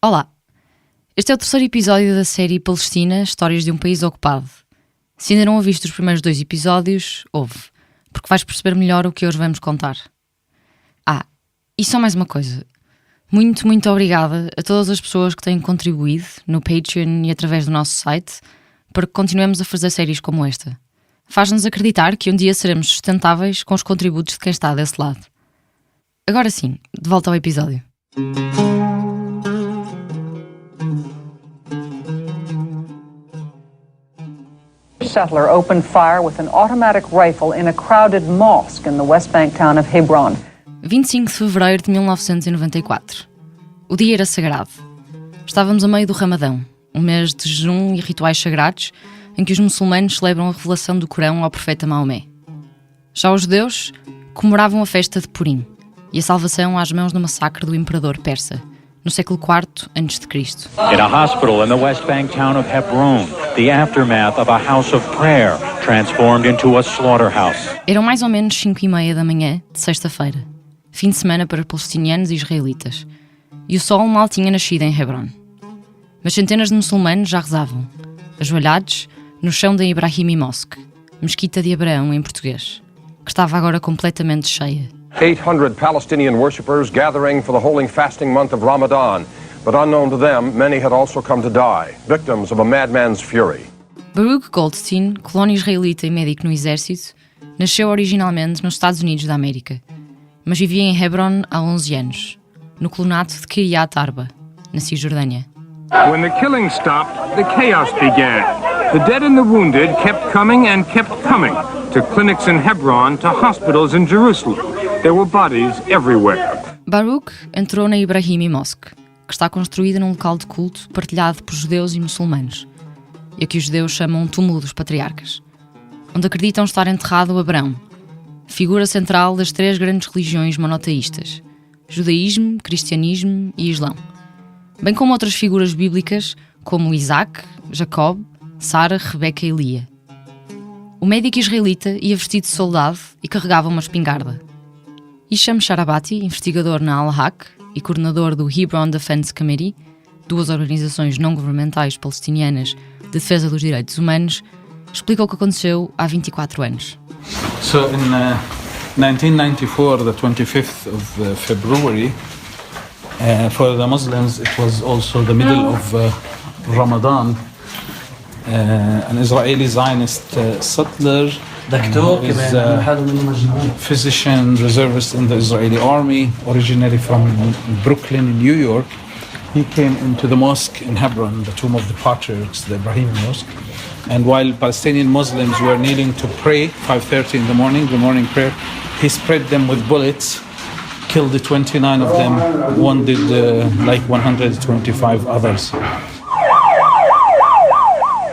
Olá, este é o terceiro episódio da série Palestina, Histórias de um País Ocupado. Se ainda não ouviste os primeiros 2 episódios, ouve, porque vais perceber melhor o que hoje vamos contar. E só mais uma coisa. Muito obrigada a todas as pessoas que têm contribuído no Patreon e através do nosso site para que continuemos a fazer séries como esta. Faz-nos acreditar que um dia seremos sustentáveis com os contributos de quem está desse lado. Agora sim, de volta ao episódio. Settler opened fire with an automatic rifle in a crowded mosque in the West Bank town of Hebron. 25 de fevereiro de 1994. O dia era sagrado. Estávamos a meio do Ramadão, um mês de jejum e rituais sagrados em que os muçulmanos celebram a revelação do Corão ao profeta Maomé. Já os judeus comemoravam a festa de Purim e a salvação às mãos do massacre do imperador persa, no século IV a.C. In a hospital in the West Bank town of Hebron, the aftermath of a house of prayer transformed into a slaughterhouse. Eram mais ou menos 5h30 da manhã de sexta-feira, fim de semana para palestinianos e israelitas, e o sol mal tinha nascido em Hebron. Mas centenas de muçulmanos já rezavam, ajoelhados no chão da Ibrahimi Mosque, Mesquita de Abraão em português, que estava agora completamente cheia. 800 Palestinian worshippers gathering for the holy fasting month of Ramadan, but unknown to them, many had also come to die, victims of a madman's fury. Baruch Goldstein, colono israelita e médico no exército, nasceu originalmente nos Estados Unidos da América, mas vivia em Hebron há 11 anos, no colonato de Kiryat Arba, na Cisjordânia. When the killing stopped, the chaos began. The dead and the wounded kept coming to clinics in Hebron, to hospitals in Jerusalem. There were bodies everywhere. Baruch entrou na Ibrahimi Mosque, que está construída num local de culto partilhado por judeus e muçulmanos, e a que os judeus chamam túmulo dos patriarcas, onde acreditam estar enterrado Abraão, figura central das 3 grandes religiões monoteístas, judaísmo, cristianismo e islão, bem como outras figuras bíblicas como Isaac, Jacob, Sara, Rebeca e Lia. O médico israelita ia vestido de soldado e carregava uma espingarda. Hisham Sharabati, investigador na Al-Haq e coordenador do Hebron Defense Committee, 2 organizações não-governamentais palestinianas de defesa dos direitos humanos, explica o que aconteceu há 24 anos. So in 1994, the 25th of February, for the Muslims it was also the middle of Ramadan. An Israeli Zionist settler, is a physician reservist in the Israeli army, originally from Brooklyn, New York. He came into the mosque in Hebron, the tomb of the patriarchs, the Ibrahim Mosque. And while Palestinian Muslims were kneeling to pray, 5:30 in the morning prayer, he spread them with bullets, killed 29 of them, wounded like 125 others.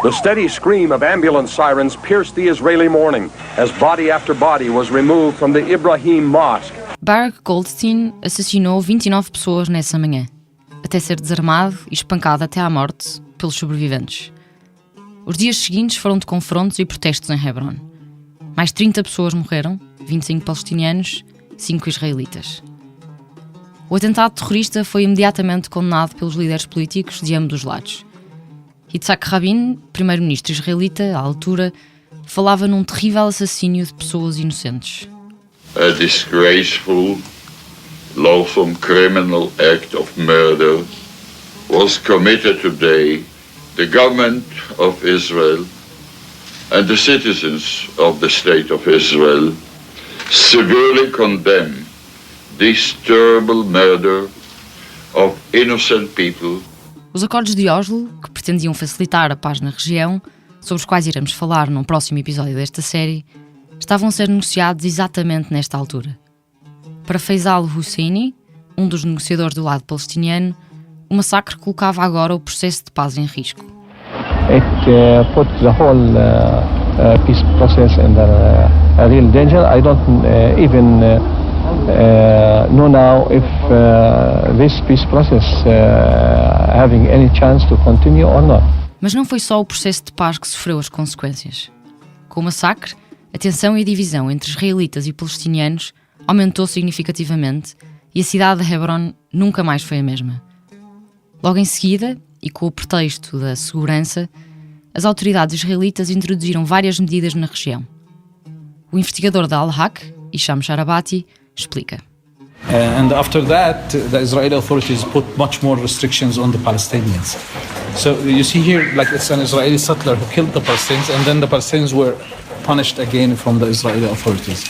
The steady scream of ambulance sirens pierced the Israeli morning as body after body was removed from the Ibrahim Mosque. Baruch Goldstein assassinou 29 pessoas nessa manhã, até ser desarmado e espancado até à morte pelos sobreviventes. Os dias seguintes foram de confrontos e protestos em Hebron. Mais 30 pessoas morreram, 25 palestinianos, 5 israelitas. O atentado terrorista foi imediatamente condenado pelos líderes políticos de ambos os lados. Yitzhak Rabin, primeiro-ministro israelita, à altura, falava num terrível assassínio de pessoas inocentes. A disgraceful, loathsome criminal act of murder was committed today. The government of Israel and the citizens of the State of Israel severely condemn this terrible murder of innocent people. Os acordos de Oslo, que pretendiam facilitar a paz na região, sobre os quais iremos falar num próximo episódio desta série, estavam a ser negociados exatamente nesta altura. Para Faisal Husseini, um dos negociadores do lado palestiniano, o massacre colocava agora o processo de paz em risco. It put the whole peace process in a real danger. I don't even know now if this peace process having any chance to continue or not. Mas não foi só o processo de paz que sofreu as consequências. Com o massacre, a tensão e a divisão entre israelitas e palestinianos aumentou significativamente e a cidade de Hebron nunca mais foi a mesma. Logo em seguida, e com o pretexto da segurança, as autoridades israelitas introduziram várias medidas na região. O investigador da Al-Haq, Hisham Sharabati, explica. And after that, the Israeli authorities put much more restrictions on the Palestinians. So you see here, like it's an Israeli settler who killed the Palestinians, and then the Palestinians were punished again from the Israeli authorities.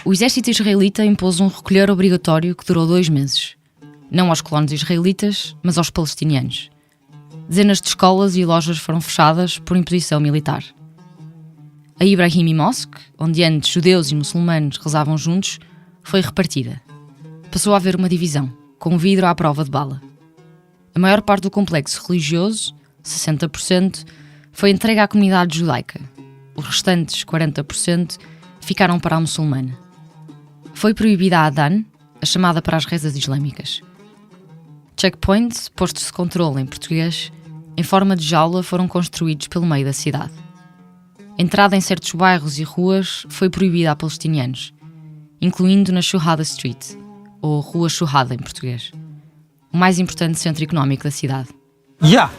O exército israelita impôs um recolher obrigatório que durou 2 meses. Não aos colonos israelitas, mas aos palestinianos. Dezenas de escolas e lojas foram fechadas por imposição militar. A Ibrahimi Mosque, onde antes judeus e muçulmanos rezavam juntos, foi repartida. Passou a haver uma divisão, com vidro à prova de bala. A maior parte do complexo religioso, 60%, foi entregue à comunidade judaica. Os restantes 40% ficaram para a muçulmana. Foi proibida a adhan, a chamada para as rezas islâmicas. Checkpoints, postos de controle em português, em forma de jaula foram construídos pelo meio da cidade. A entrada em certos bairros e ruas foi proibida a palestinianos, incluindo na Shuhada Street, ou Rua Shuhada em português, o mais importante centro económico da cidade. Yeah,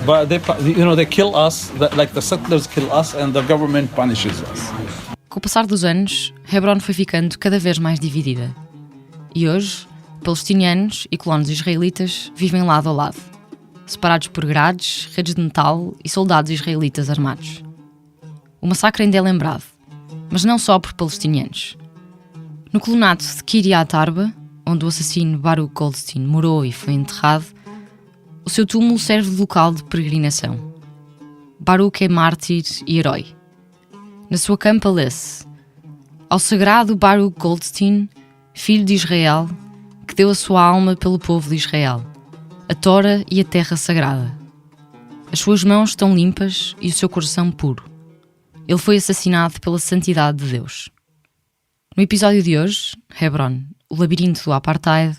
but they kill us, like the settlers kill us, and the government punishes us. Com o passar dos anos, Hebron foi ficando cada vez mais dividida. E hoje, palestinianos e colonos israelitas vivem lado a lado, separados por grades, redes de metal e soldados israelitas armados. O massacre ainda é lembrado, mas não só por palestinianos. No colonato de Kiryat Arba, onde o assassino Baruch Goldstein morou e foi enterrado, o seu túmulo serve de local de peregrinação. Baruch é mártir e herói. Na sua campa lê-se: ao sagrado Baruch Goldstein, filho de Israel, que deu a sua alma pelo povo de Israel, a Tora e a terra sagrada. As suas mãos estão limpas e o seu coração puro. Ele foi assassinado pela santidade de Deus. No episódio de hoje, Hebron, o labirinto do apartheid,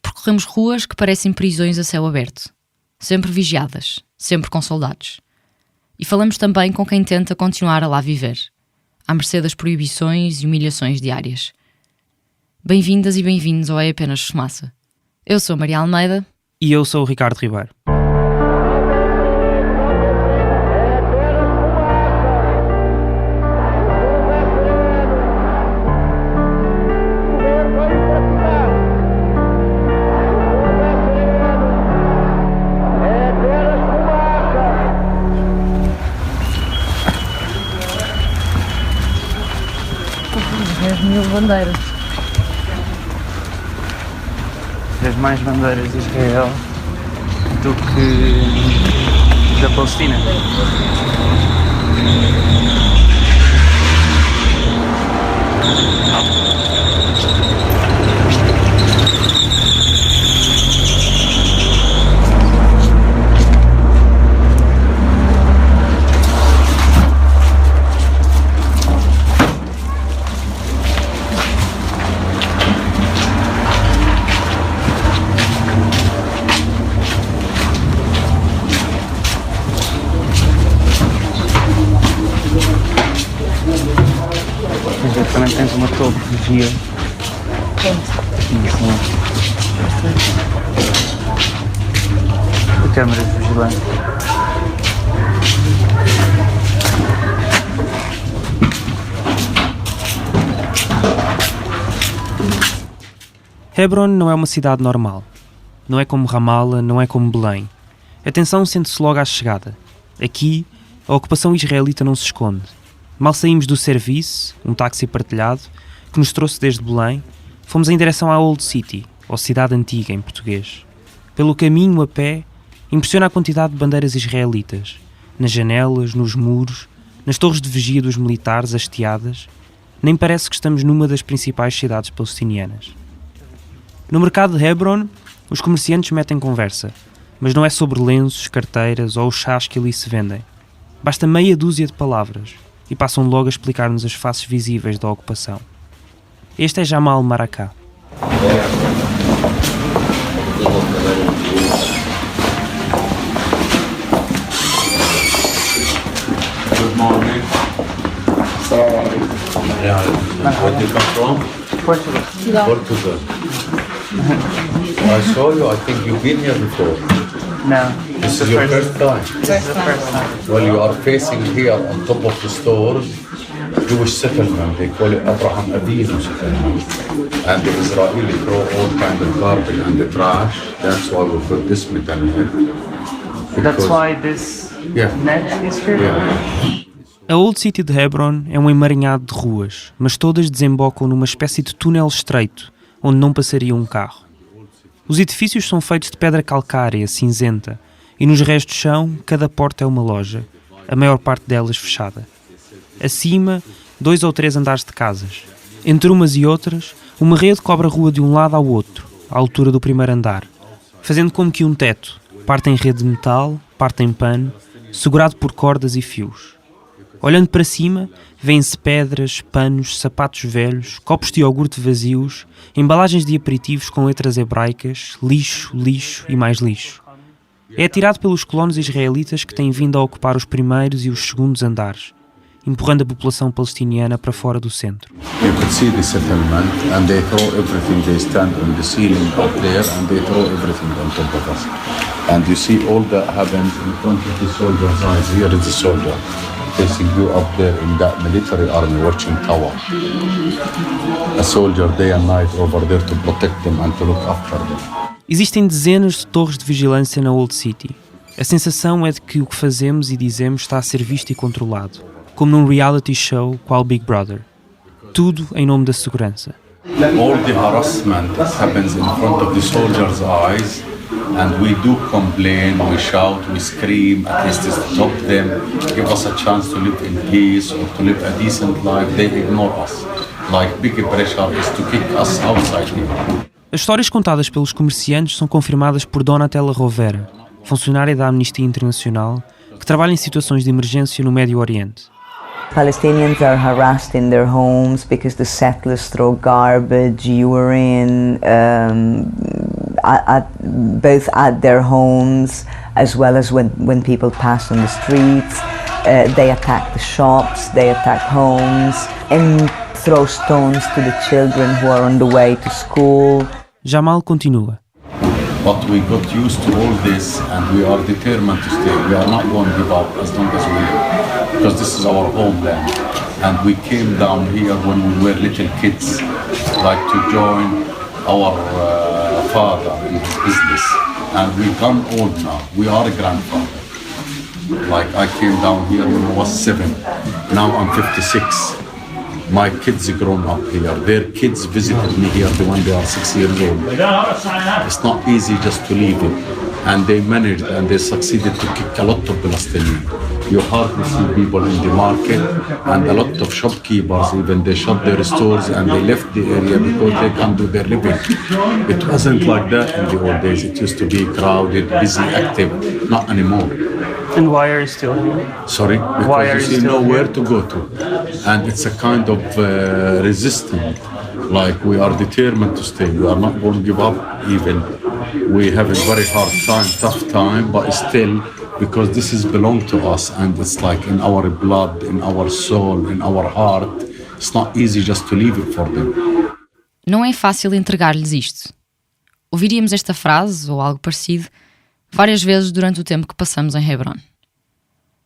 percorremos ruas que parecem prisões a céu aberto, sempre vigiadas, sempre com soldados. E falamos também com quem tenta continuar a lá viver, à mercê das proibições e humilhações diárias. Bem-vindas e bem-vindos ao É Apenas Fumaça. Eu sou Maria Almeida. E eu sou o Ricardo Ribeiro. Bandeiras. As mais bandeiras de Israel do que da Palestina. Também tens uma torre de vigia. De câmaras de vigilância. Hebron não é uma cidade normal. Não é como Ramallah, não é como Belém. A tensão sente-se logo à chegada. Aqui, a ocupação israelita não se esconde. Mal saímos do serviço, um táxi partilhado, que nos trouxe desde Belém, fomos em direção à Old City, ou Cidade Antiga em português. Pelo caminho, a pé, impressiona a quantidade de bandeiras israelitas, nas janelas, nos muros, nas torres de vigia dos militares hasteadas. Nem parece que estamos numa das principais cidades palestinianas. No mercado de Hebron, os comerciantes metem conversa, mas não é sobre lenços, carteiras ou os chás que ali se vendem. Basta meia dúzia de palavras e passam logo a explicar-nos as faces visíveis da ocupação. Este é Jamal Maracá. Good morning. Where do you come from? Portugal. Portugal. I saw you. I think you've been here before. No. This is your first time? This is the first time. Well, you are facing here on top of the store, Jewish settlement. They call it Abraham Avinu settlement. And the Israeli throw all kind of garbage and the trash. That's why we put this metal here. That's why this net is here? Yeah. A Old City de Hebron é um emaranhado de ruas, mas todas desembocam numa espécie de túnel estreito, onde não passaria um carro. Os edifícios são feitos de pedra calcária, cinzenta, e nos restos do chão, cada porta é uma loja, a maior parte delas fechada. Acima, 2 ou 3 andares de casas. Entre umas e outras, uma rede cobre a rua de um lado ao outro, à altura do primeiro andar, fazendo como que um teto, parte em rede de metal, parte em pano, segurado por cordas e fios. Olhando para cima, vêem-se pedras, panos, sapatos velhos, copos de iogurte vazios, embalagens de aperitivos com letras hebraicas, lixo, lixo e mais lixo. É atirado pelos colonos israelitas que têm vindo a ocupar os primeiros e os segundos andares, empurrando a população palestiniana para fora do centro. You could see the settlement and they throw everything. They stand on the ceiling up there and they throw everything on top of us. And you see all that happens in front of the soldiers' eyes. Here is the soldier facing you up there in that military army watching tower. A soldier day and night over there to protect them and to look after them. Existem dezenas de torres de vigilância na Old City. A sensação é de que o que fazemos e dizemos está a ser visto e controlado, como num reality show qual Big Brother. Tudo em nome da segurança. All the harassment happens in front of the soldiers' eyes, and we do complain, we shout, we scream, at least to stop them, give us a chance to live in peace or to live a decent life. They ignore us. Like big pressure is to kick us outside here. As histórias contadas pelos comerciantes são confirmadas por Donatella Rovera, funcionária da Amnistia Internacional, que trabalha em situações de emergência no Médio Oriente. Palestinians are harassed in their homes because the settlers throw garbage, urine, both at their homes as well as when people pass on the streets. They attack the shops, they attack homes, and throw stones to the children who are on the way to school. Jamal continua. But we got used to all this and we are determined to stay. We are not going to give up as long as we live, because this is our homeland. And we came down here when we were little kids, like to join our father in his business. And we come old now. We are a grandfather. Like I came down here when I was 7. Now I'm 56. My kids grown up here. Their kids visited me here when they are 6 years old. It's not easy just to leave it. And they managed and they succeeded to kick a lot of Palestinians. You hardly see people in the market, and a lot of shopkeepers, even they shut their stores and they left the area because they can't do their living. It wasn't like that in the old days. It used to be crowded, busy, active. Not anymore. And why are you still here? Sorry? Because you see nowhere to go to. And it's a kind of resistance. Like we are determined to stay. We are not going to give up even. We have a very hard time, tough time, but still, because this is belong to us and it's like in our blood, in our soul, in our heart, it's not easy just to leave it for them. Não é fácil entregar-lhes isto. Ouviríamos esta frase, ou algo parecido, várias vezes durante o tempo que passamos em Hebron.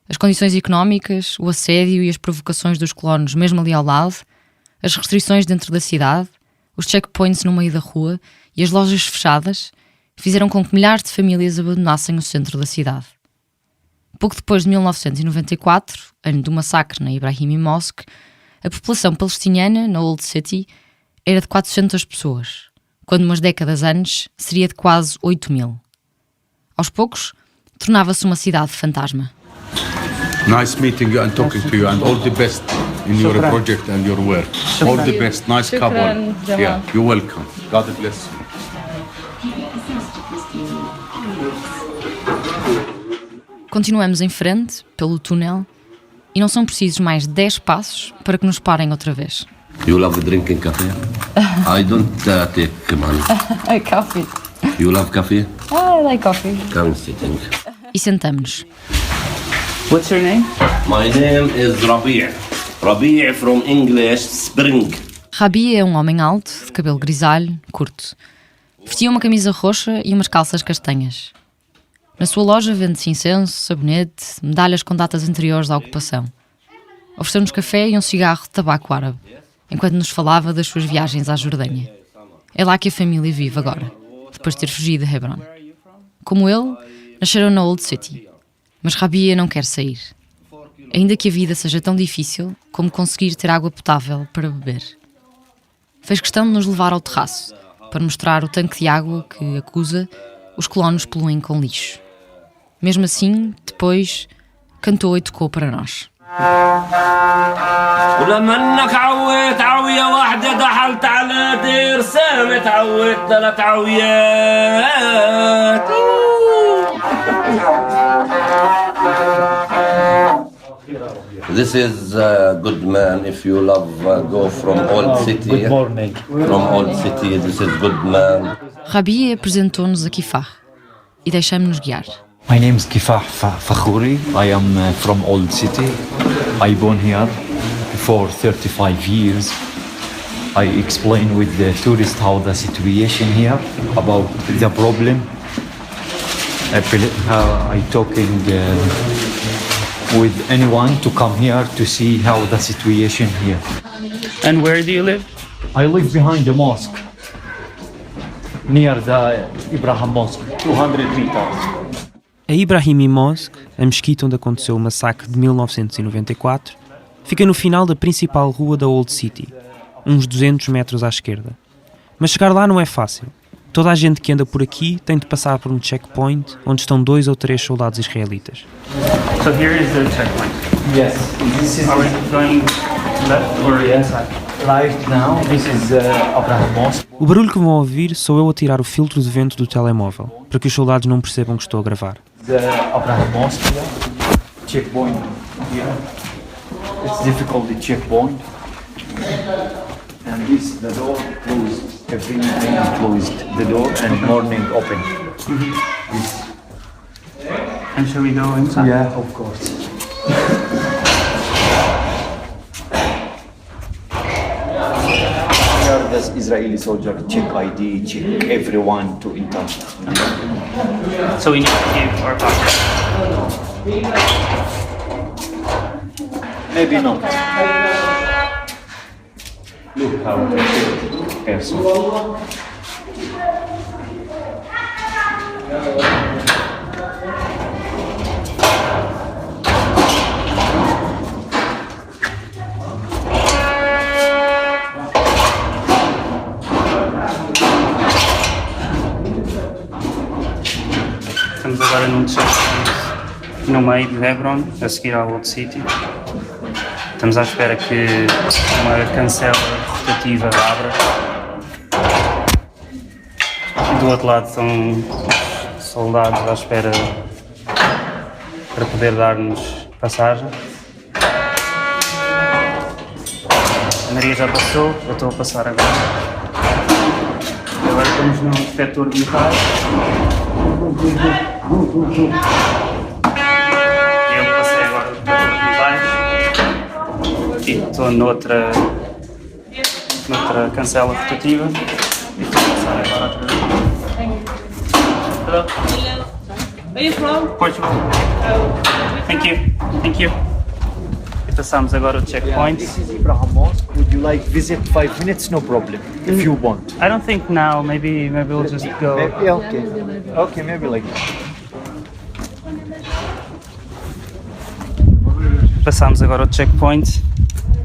As condições económicas, o assédio e as provocações dos colonos mesmo ali ao lado, as restrições dentro da cidade, os checkpoints no meio da rua e as lojas fechadas fizeram com que milhares de famílias abandonassem o centro da cidade. Pouco depois de 1994, ano do massacre na Ibrahimi Mosque, a população palestiniana na Old City era de 400 pessoas, quando umas décadas antes seria de quase 8.000. Aos poucos, tornava-se uma cidade fantasma. Nice meeting you and talking to you, and all the best in your project and your work. All the best. Nice couple. Yeah, you're welcome. God bless you. Continuamos em frente, pelo túnel, e não são precisos mais 10 passos para que nos parem outra vez. You love drinking coffee? I don't take money. Coffee. You love coffee? I like coffee. Come sitting. E sentamos-nos. What's your name? My name is Rabi'. Rabi' from English, spring. Rabi é um homem alto, de cabelo grisalho, curto. Vestia uma camisa roxa e umas calças castanhas. Na sua loja vende-se incenso, sabonete, medalhas com datas anteriores à ocupação. Ofereceu-nos café e um cigarro de tabaco árabe, enquanto nos falava das suas viagens à Jordânia. É lá que a família vive agora, depois de ter fugido de Hebron. Como ele, nasceram na Old City, mas Rabia não quer sair. Ainda que a vida seja tão difícil como conseguir ter água potável para beber. Fez questão de nos levar ao terraço, para mostrar o tanque de água que, acusa, os colonos poluem com lixo. Mesmo assim, depois, cantou e tocou para nós. ولما انك عويت عوية واحدة دحلت على دير سامت عويت 3 عويات. This is good man. If you love go from Old City. Good morning. From Old City, this is good man. Rabia apresentou-nos a Kifah e deixamos-nos guiar. My name is Kifah Fakhouri. I am from Old City. I born here for 35 years. I explain with the tourists how the situation here about the problem. I talking with anyone to come here to see how the situation here. And where do you live? I live behind the mosque, near the Ibrahim Mosque, 200 meters. A Ibrahimi Mosque, a mesquita onde aconteceu o massacre de 1994, fica no final da principal rua da Old City, uns 200 metros à esquerda. Mas chegar lá não é fácil. Toda a gente que anda por aqui tem de passar por um checkpoint onde estão 2 ou 3 soldados israelitas. So here is the checkpoint. Yes. This is Are we going left or inside? Right now, this is Abraham Mosque. O barulho que vão ouvir sou eu a tirar o filtro de vento do telemóvel, para que os soldados não percebam que estou a gravar. The Abraham Mosque here. Checkpoint here. It's difficult the checkpoint. And this, the door closed. Everything closed. The door and morning open. This. And shall we go inside? Yeah, of course. Here, the Israeli soldier check ID, check everyone to enter. So we need to give our passport. Maybe not. Look how they check person. Estamos agora num checkpoint no meio de Hebron, a seguir à Old City. Estamos à espera que uma cancela rotativa abra. E do outro lado estão soldados à espera para poder dar-nos passagem. A Maria já passou, eu estou a passar agora. Agora estamos num detector de metais. Eu passei agora o detector de metais. E estou noutra cancela rotativa e estou a passar agora outra vez. Hello. Where are you from? Portugal. Thank you. Thank you. E passamos agora o checkpoint. This is Ibrahim Mosque. Would you like visit 5 minutes? No problem. If you want. I don't think now. Maybe we'll just go. Maybe, okay. Okay, maybe like that. Passamos agora o checkpoint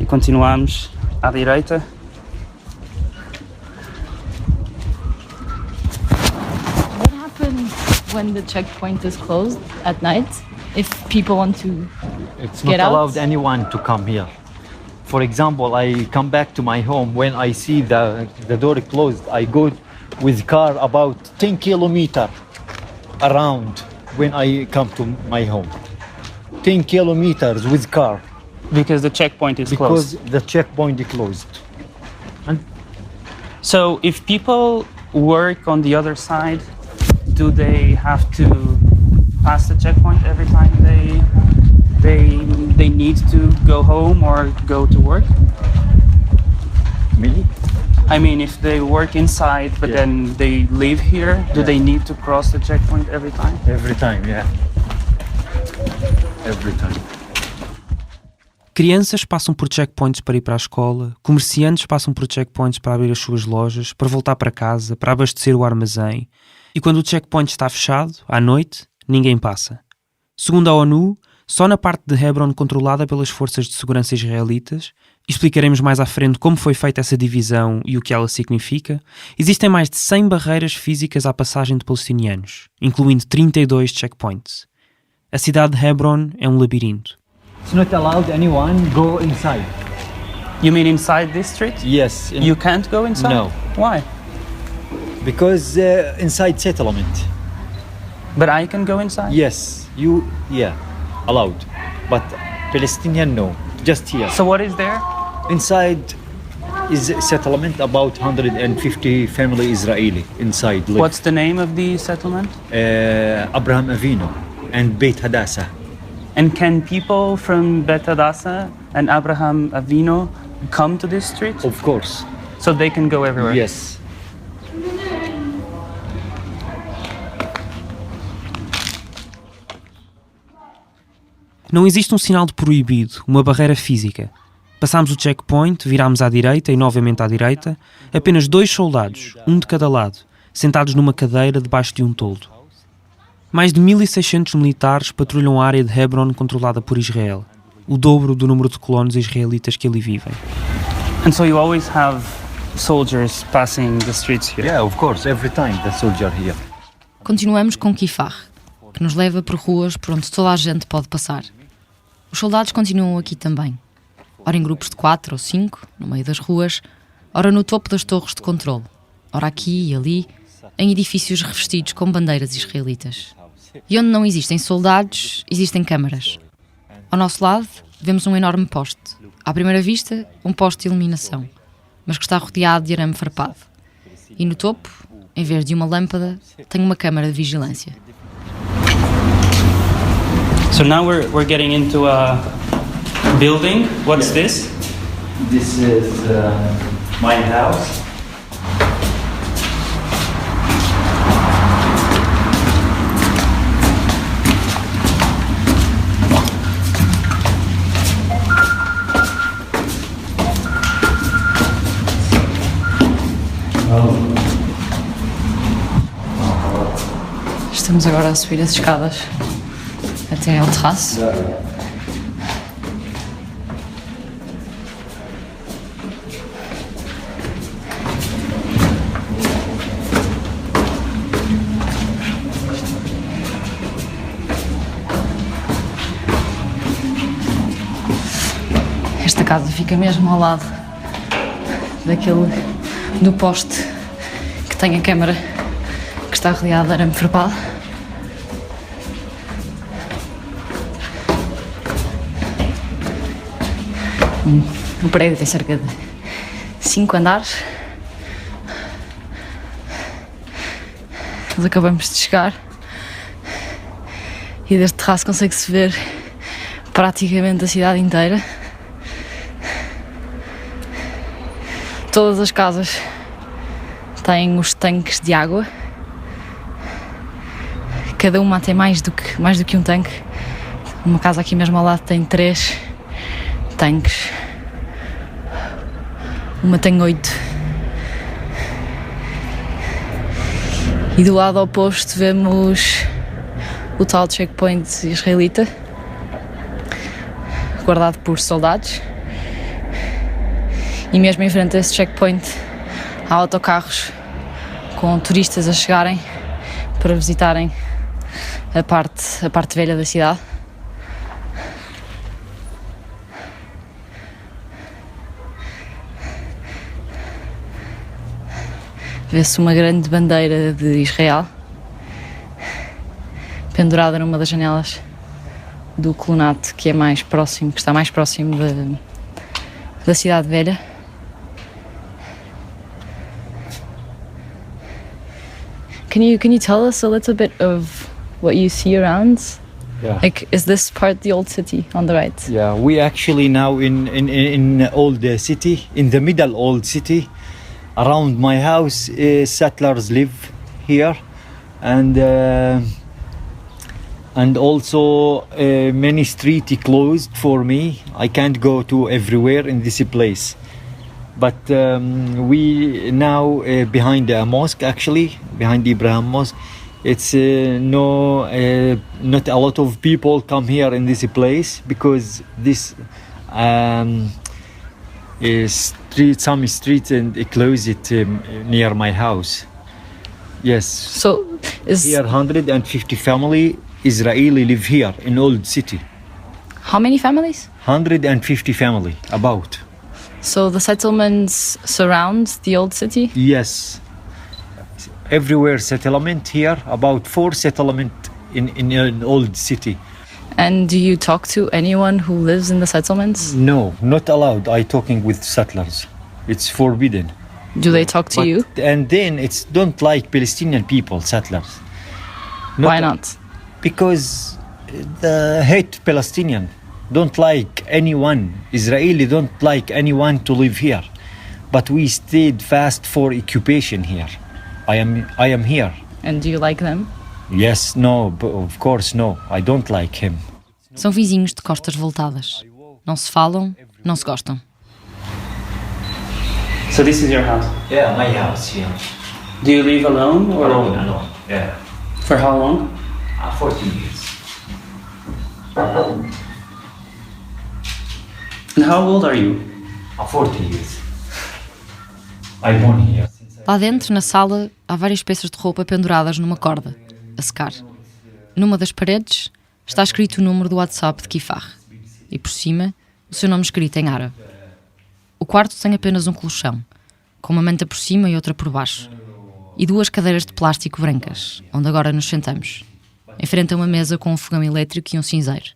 e continuamos à direita. What happens when the checkpoint is closed at night? If people want to It's get not out? allowed anyone to come here. For example, I come back to my home when I see the door closed. I go with car about 10 kilometers around when I come to my home. 10 kilometers with car. Because the checkpoint is Because closed. the checkpoint is closed. And So if people work on the other side, do they have to pass the checkpoint every time they need to go home or go to work? me? I mean, if they work inside, but then they live here, do they need to cross the checkpoint every time? Every time, yeah. Every time. Crianças passam por checkpoints para ir para a escola, comerciantes passam por checkpoints para abrir as suas lojas, para voltar para casa, para abastecer o armazém. E quando o checkpoint está fechado, à noite, ninguém passa. Segundo a ONU, só na parte de Hebron controlada pelas forças de segurança israelitas, e explicaremos mais à frente como foi feita essa divisão e o que ela significa, existem mais de 100 barreiras físicas à passagem de palestinianos, incluindo 32 checkpoints. A cidade de Hebron é um labirinto. It's not allowed anyone go inside. You mean inside this street? Yes. You can't go inside? No. Why? Because inside settlement. But I can go inside? Yes, allowed. But Palestinian, no. Just here. So what is there? Inside is a settlement, about 150 family Israeli inside. Live. What's the name of the settlement? Abraham Avinu and Beit Hadassah. And can people from Beit Hadassah and Abraham Avinu come to this street? Of course. So they can go everywhere? Yes. Não existe um sinal de proibido, uma barreira física. Passámos o checkpoint, virámos à direita e novamente à direita, apenas 2 soldados, um de cada lado, sentados numa cadeira debaixo de um toldo. Mais de 1.600 militares patrulham a área de Hebron controlada por Israel, o dobro do número de colonos israelitas que ali vivem. And so you always have soldiers passing the streets here? Yeah, of course, every time the soldier here. Continuamos com Kifar, que nos leva por ruas por onde toda a gente pode passar. Os soldados continuam aqui também, ora em grupos de 4 ou 5, no meio das ruas, ora no topo das torres de controle, ora aqui e ali, em edifícios revestidos com bandeiras israelitas. E onde não existem soldados, existem câmaras. Ao nosso lado, vemos um enorme poste. À primeira vista, um poste de iluminação, mas que está rodeado de arame farpado. E no topo, em vez de uma lâmpada, tem uma câmara de vigilância. So now we're getting into a building. What's this? This is my house. Estamos agora a subir as escadas até ao terraço. Esta casa fica mesmo ao lado do poste que tem a câmara que está rodeada de arame farpado. O prédio tem cerca de 5 andares. Nós acabamos de chegar e deste terraço consegue-se ver praticamente a cidade inteira. Todas as casas têm os tanques de água. Cada uma tem mais do que um tanque. Uma casa aqui mesmo ao lado tem 3 tanques. Uma tem 8. E do lado oposto vemos o tal checkpoint israelita, guardado por soldados. E mesmo em frente a esse checkpoint há autocarros com turistas a chegarem para visitarem a parte velha da cidade. Vê-se uma grande bandeira de Israel pendurada numa das janelas do colonato que está mais próximo da cidade velha. Can you tell us a little bit of what you see around? Yeah. Like, is this part the old city on the right? Yeah, we actually now in old city, in the middle old city. Around my house, settlers live here, and also many streets closed for me. I can't go to everywhere in this place. But we now behind the mosque, actually behind the Ibrahim Mosque, it's not a lot of people come here in this place because this some streets and close it near my house. Yes. So is here 150 family Israeli live here in old city. How many families? 150 family about. So the settlements surround the old city? Yes. Everywhere settlement here, about 4 settlement in an old city. And do you talk to anyone who lives in the settlements? No, not allowed. I talking with settlers. It's forbidden. Do they talk to you? And then it's don't like Palestinian people, settlers. Why not? Because they hate Palestinian. Don't like anyone. Israeli don't like anyone to live here. But we stayed fast for occupation here. I am here. And do you like them? Yes, no, of course no. I don't like him. São vizinhos de costas voltadas. Não se falam, não se gostam. So this is your house? Yeah, my house, yeah. Do you live alone or? Alone, yeah. For how long? 14 years. And how old are you? 40 years. I born here. Lá dentro, na sala, há várias peças de roupa penduradas numa corda, a secar. Numa das paredes está escrito o número do WhatsApp de Kifar e, por cima, o seu nome escrito em árabe. O quarto tem apenas um colchão, com uma manta por cima e outra por baixo, e 2 cadeiras de plástico brancas, onde agora nos sentamos, em frente a uma mesa com um fogão elétrico e um cinzeiro.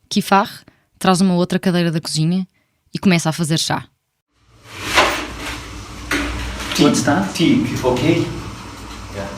Kifar traz uma outra cadeira da cozinha e começa a fazer chá. What's that? Tea, okay? Yeah.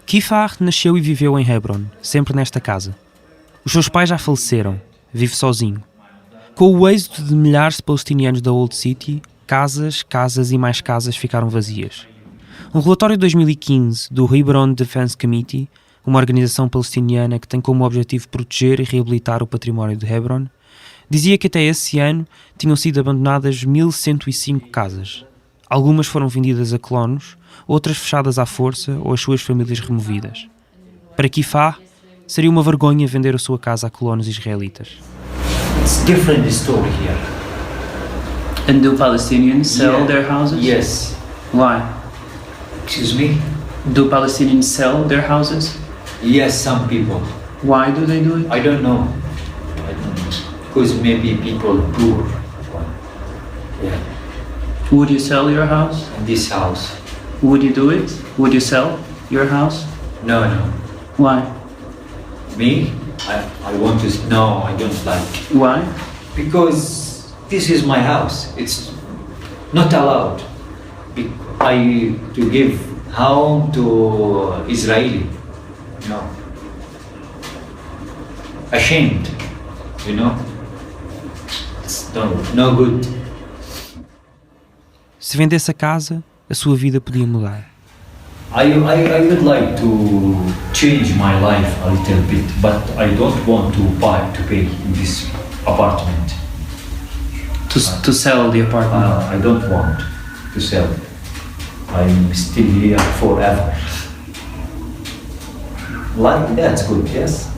Kifar nasceu e viveu em Hebron, sempre nesta casa. Os seus pais já faleceram, vive sozinho. Com o êxodo de milhares de palestinianos da Old City, casas e mais casas ficaram vazias. Um relatório de 2015 do Hebron Defense Committee, uma organização palestiniana que tem como objetivo proteger e reabilitar o património de Hebron, dizia que até esse ano tinham sido abandonadas 1.105 casas. Algumas foram vendidas a colonos, outras fechadas à força ou as suas famílias removidas. Para Kifar, seria uma vergonha vender a sua casa a colonos israelitas. It's different story here. And do Palestinians sell their houses? Yes. Why? Excuse me? Do Palestinians sell their houses? Yes, some people. Why do they do it? I don't know. Because maybe people poor. Yeah. Would you sell your house? This house. Would you do it? Would you sell your house? No. Why? Me? I want to. No, I don't like. Why? Because this is my house. It's not allowed. I to give home to Israeli. No. Ashamed. You know. It's no good. Se vendesse a casa, a sua vida podia mudar. I would like to change my life a little bit, but I don't want to pay in this apartment. To sell the apartment? I don't want to sell. I'm still here forever. Like that's good, yes?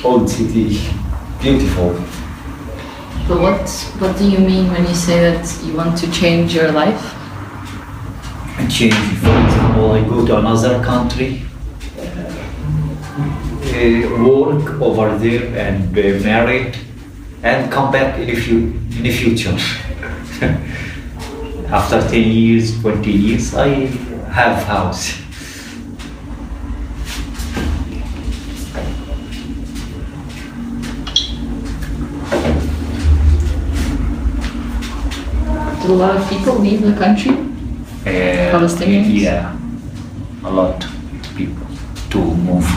Old city, beautiful. But what do you mean when you say that you want to change your life? Change, for example, I go to another country, work over there and be married, and come back in the future. After 10 years, 20 years, I have house. Do a lot of people leave the country? Palestinians? Yeah, a lot of people to move.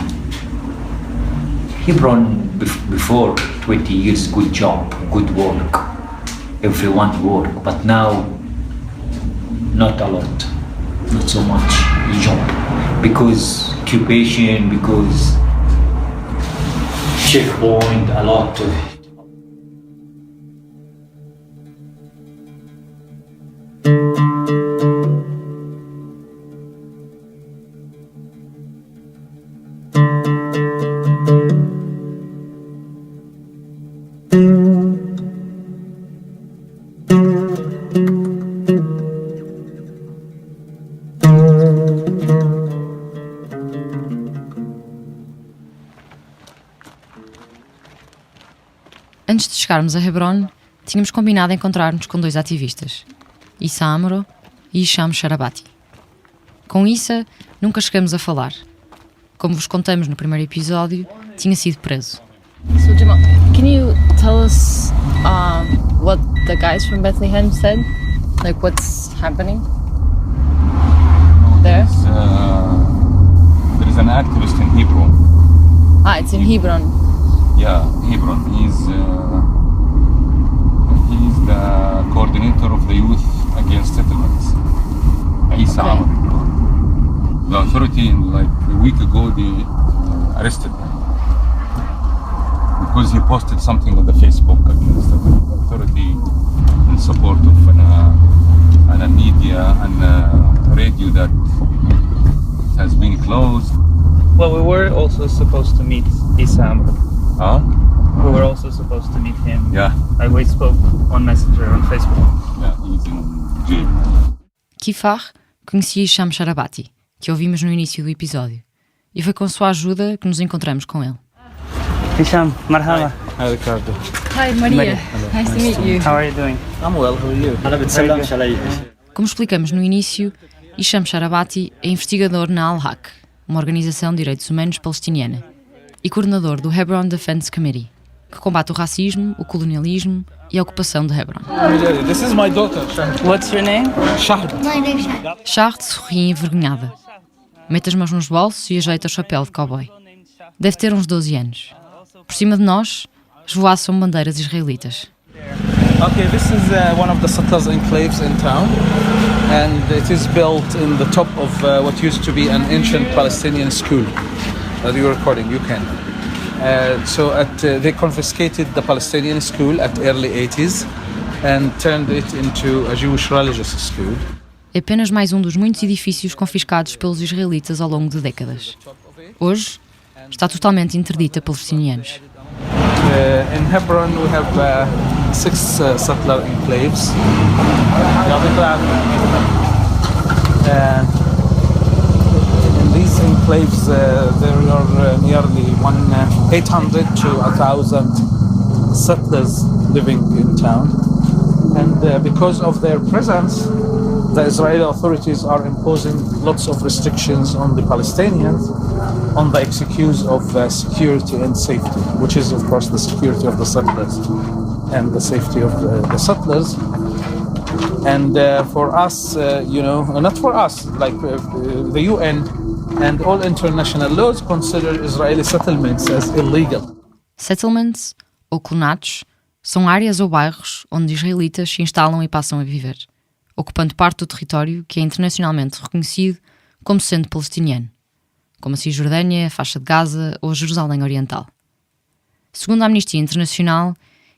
Hebron before 20 years, good job, good work. Everyone work, but now not a lot, not so much job because occupation, because checkpoint, a lot of. Antes de chegarmos a Hebron, tínhamos combinado encontrar-nos com 2 ativistas, Issa Amro e Hisham Sharabati. Com Issa, nunca chegamos a falar. Como vos contamos no primeiro episódio, tinha sido preso. So, Jamal, can you tell us what the guys from Bethlehem said? Like, what's happening there? There is an activist in Hebron. It's in Hebron. Yeah, Hebron. He's the coordinator of the Youth Against Settlements. Issa Amr. The authority, like a week ago, they arrested him because he posted something on the Facebook against the authority in support of a media and a radio that has been closed. Well, we were also supposed to meet Issa Amr. Huh? We were also supposed to meet him. Yeah. We spoke on Messenger on Facebook. Yeah, he's in jail. Kifar conhecia Hisham Sharabati, que ouvimos no início do episódio, e foi com sua ajuda que nos encontramos com ele. Hisham, marhaba. Hi, Ricardo. Hi, Maria. Nice to meet you. How are you doing? I'm well, how are you? Como explicamos no início, Hisham Sharabati é investigador na Al-Haq, uma organização de direitos humanos palestiniana, e coordenador do Hebron Defense Committee, que combate o racismo, o colonialismo e a ocupação de Hebron. This is my daughter, Shahd. What's your name? Shahd. My name is Shahd. Shahd sorri envergonhada. Mete as mãos nos bolsos e ajeita o chapéu de cowboy. Deve ter uns 12 anos. Por cima de nós, esvoaçam bandeiras israelitas. Okay, this is one of the settlers' enclaves in town, and it is built in the top of what used to be an ancient Palestinian school. You're recording, you can. They confiscated the Palestinian school at early 80s and turned it into a Jewish religious school. É apenas mais um dos muitos edifícios confiscados pelos israelitas ao longo de décadas. Hoje, está totalmente interdita a palestinianos. In Hebron we have 6 settler enclaves. In these enclaves there are nearly 800 to 1,000 settlers living in town, and because of their presence, the Israeli authorities are imposing lots of restrictions on the Palestinians on the excuse of security and safety, which is of course the security of the settlers and the safety of the settlers. And for us, not for us, like the UN and all international laws consider Israeli settlements as illegal. Settlements, ou colonatos, são áreas ou bairros onde israelitas se instalam e passam a viver, ocupando parte do território que é internacionalmente reconhecido como sendo palestiniano, como a Cisjordânia, a Faixa de Gaza ou a Jerusalém Oriental. Segundo a Amnistia Internacional,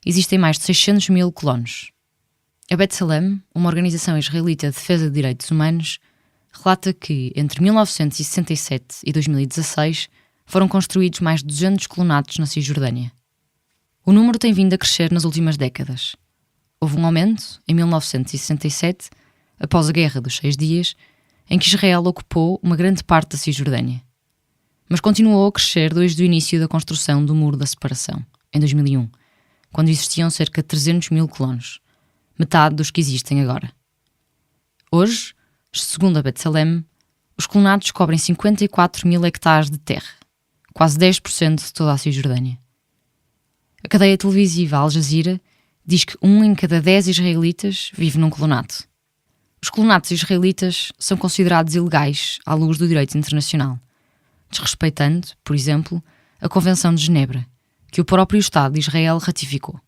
existem mais de 600 mil colonos. A B'Tselem, uma organização israelita de defesa de direitos humanos, relata que, entre 1967 e 2016, foram construídos mais de 200 colonatos na Cisjordânia. O número tem vindo a crescer nas últimas décadas. Houve um aumento, em 1967, após a Guerra dos 6 Dias, em que Israel ocupou uma grande parte da Cisjordânia. Mas continuou a crescer desde o início da construção do Muro da Separação, em 2001, quando existiam cerca de 300 mil colonos, metade dos que existem agora. Hoje, segundo a B'Tselem, os colonatos cobrem 54 mil hectares de terra, quase 10% de toda a Cisjordânia. A cadeia televisiva Al Jazeera diz que 1 em cada 10 israelitas vive num colonato. Os colonatos israelitas são considerados ilegais à luz do direito internacional, desrespeitando, por exemplo, a Convenção de Genebra, que o próprio Estado de Israel ratificou.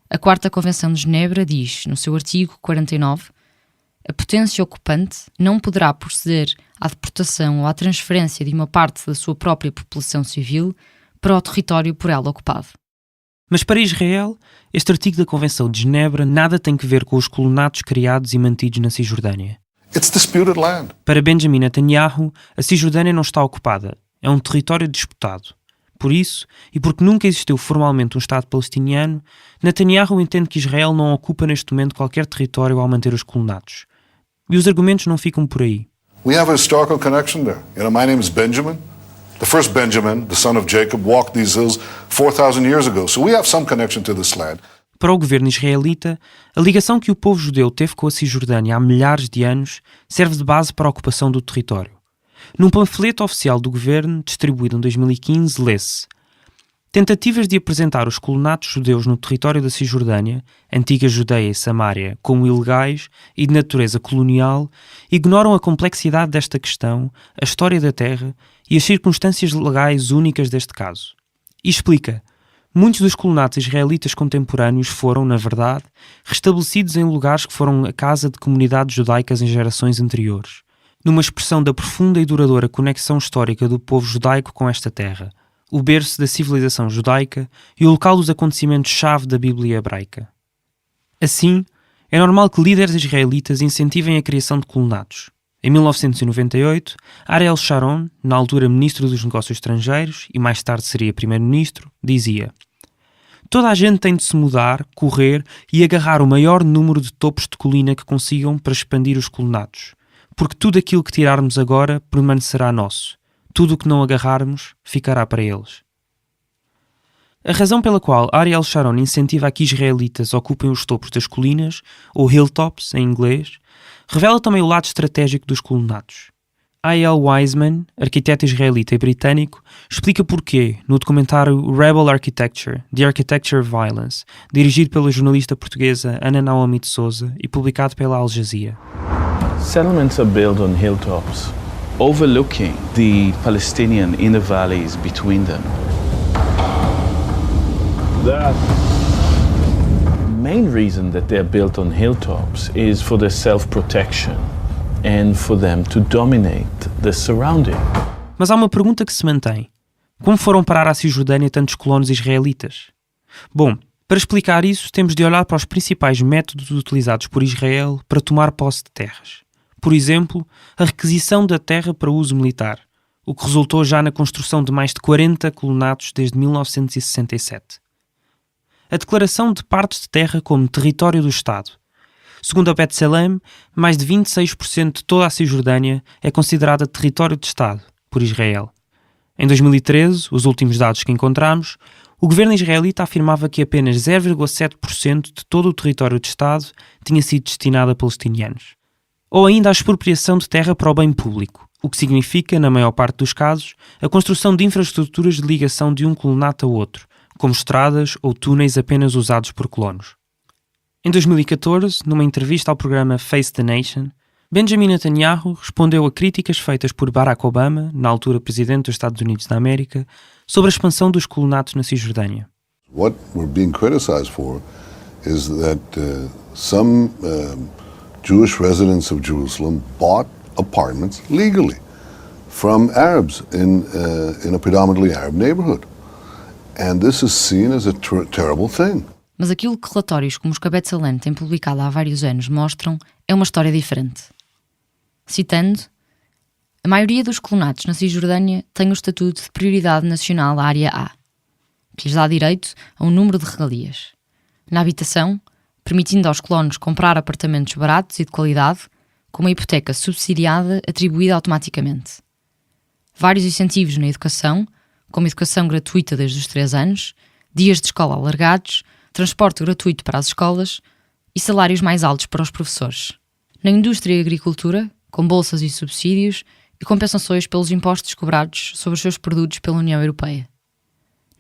A 4ª Convenção de Genebra diz, no seu artigo 49, a potência ocupante não poderá proceder à deportação ou à transferência de uma parte da sua própria população civil para o território por ela ocupado. Mas para Israel, este artigo da Convenção de Genebra nada tem que ver com os colonatos criados e mantidos na Cisjordânia. It's disputed land. Para Benjamin Netanyahu, a Cisjordânia não está ocupada, é um território disputado. Por isso, e porque nunca existiu formalmente um Estado palestiniano, Netanyahu entende que Israel não ocupa neste momento qualquer território ao manter os colonatos. E os argumentos não ficam por aí. We have a historical connection there. My name is Benjamin. The first Benjamin, the son of Jacob, walked these hills 4,000 years ago. So we have some connection to this land. Para o governo israelita, a ligação que o povo judeu teve com a Cisjordânia há milhares de anos serve de base para a ocupação do território. Num panfleto oficial do governo, distribuído em 2015, lê-se: tentativas de apresentar os colonatos judeus no território da Cisjordânia, antiga Judeia e Samária, como ilegais e de natureza colonial, ignoram a complexidade desta questão, a história da terra e as circunstâncias legais únicas deste caso. E explica: muitos dos colonatos israelitas contemporâneos foram, na verdade, restabelecidos em lugares que foram a casa de comunidades judaicas em gerações anteriores, numa expressão da profunda e duradoura conexão histórica do povo judaico com esta terra, o berço da civilização judaica e o local dos acontecimentos-chave da Bíblia hebraica. Assim, é normal que líderes israelitas incentivem a criação de colonatos. Em 1998, Ariel Sharon, na altura Ministro dos Negócios Estrangeiros e mais tarde seria Primeiro-Ministro, dizia: toda a gente tem de se mudar, correr e agarrar o maior número de topos de colina que consigam para expandir os colonatos, porque tudo aquilo que tirarmos agora permanecerá nosso. Tudo o que não agarrarmos ficará para eles. A razão pela qual Ariel Sharon incentiva a que israelitas ocupem os topos das colinas, ou hilltops em inglês, revela também o lado estratégico dos colonatos. A.L. Wiseman, arquiteto israelita e britânico, explica porquê no documentário Rebel Architecture, The Architecture of Violence, dirigido pela jornalista portuguesa Ana Naomi de Souza e publicado pela Al Jazeera. Settlements are built on hilltops, overlooking the Palestinian inner valleys between them. The main reason that they're built on hilltops is for their self-protection and for them to dominate the surrounding. Mas há uma pergunta que se mantém. Como foram parar à Cisjordânia tantos colonos israelitas? Bom, para explicar isso, temos de olhar para os principais métodos utilizados por Israel para tomar posse de terras. Por exemplo, a requisição da terra para uso militar, o que resultou já na construção de mais de 40 colonatos desde 1967. A declaração de partes de terra como território do Estado. Segundo a B'Tselem, mais de 26% de toda a Cisjordânia é considerada território de Estado por Israel. Em 2013, os últimos dados que encontramos, o governo israelita afirmava que apenas 0,7% de todo o território de Estado tinha sido destinado a palestinianos. Ou ainda a expropriação de terra para o bem público, o que significa, na maior parte dos casos, a construção de infraestruturas de ligação de um colonato a outro, como estradas ou túneis apenas usados por colonos. Em 2014, numa entrevista ao programa Face the Nation, Benjamin Netanyahu respondeu a críticas feitas por Barack Obama, na altura presidente dos Estados Unidos da América, sobre a expansão dos colonatos na Cisjordânia. What we're being criticized for is that some Jewish residents of Jerusalem bought apartments legally from Arabs in a predominantly Arab neighborhood. And this is seen as a terrible thing. Mas aquilo que relatórios como os que a B'Tselem tem publicado há vários anos mostram é uma história diferente. Citando, a maioria dos colonatos na Cisjordânia tem o estatuto de prioridade nacional área A, que lhes dá direito a um número de regalias. Na habitação, permitindo aos colonos comprar apartamentos baratos e de qualidade, com uma hipoteca subsidiada atribuída automaticamente. Vários incentivos na educação, como educação gratuita desde os 3 anos, dias de escola alargados, transporte gratuito para as escolas e salários mais altos para os professores. Na indústria e agricultura, com bolsas e subsídios e compensações pelos impostos cobrados sobre os seus produtos pela União Europeia.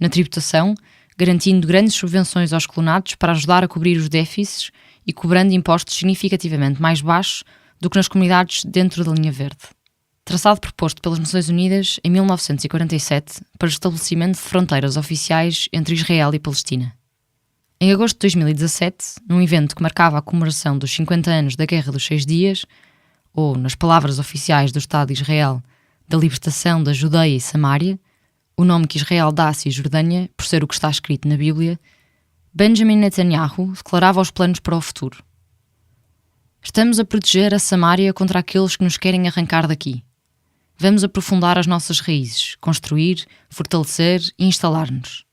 Na tributação, garantindo grandes subvenções aos colonatos para ajudar a cobrir os déficits e cobrando impostos significativamente mais baixos do que nas comunidades dentro da linha verde. Traçado proposto pelas Nações Unidas em 1947 para o estabelecimento de fronteiras oficiais entre Israel e Palestina. Em agosto de 2017, num evento que marcava a comemoração dos 50 anos da Guerra dos 6 Dias, ou, nas palavras oficiais do Estado de Israel, da libertação da Judeia e Samária, o nome que Israel dá à Cisjordânia, por ser o que está escrito na Bíblia, Benjamin Netanyahu declarava os planos para o futuro. Estamos a proteger a Samária contra aqueles que nos querem arrancar daqui. Vamos aprofundar as nossas raízes, construir, fortalecer e instalar-nos.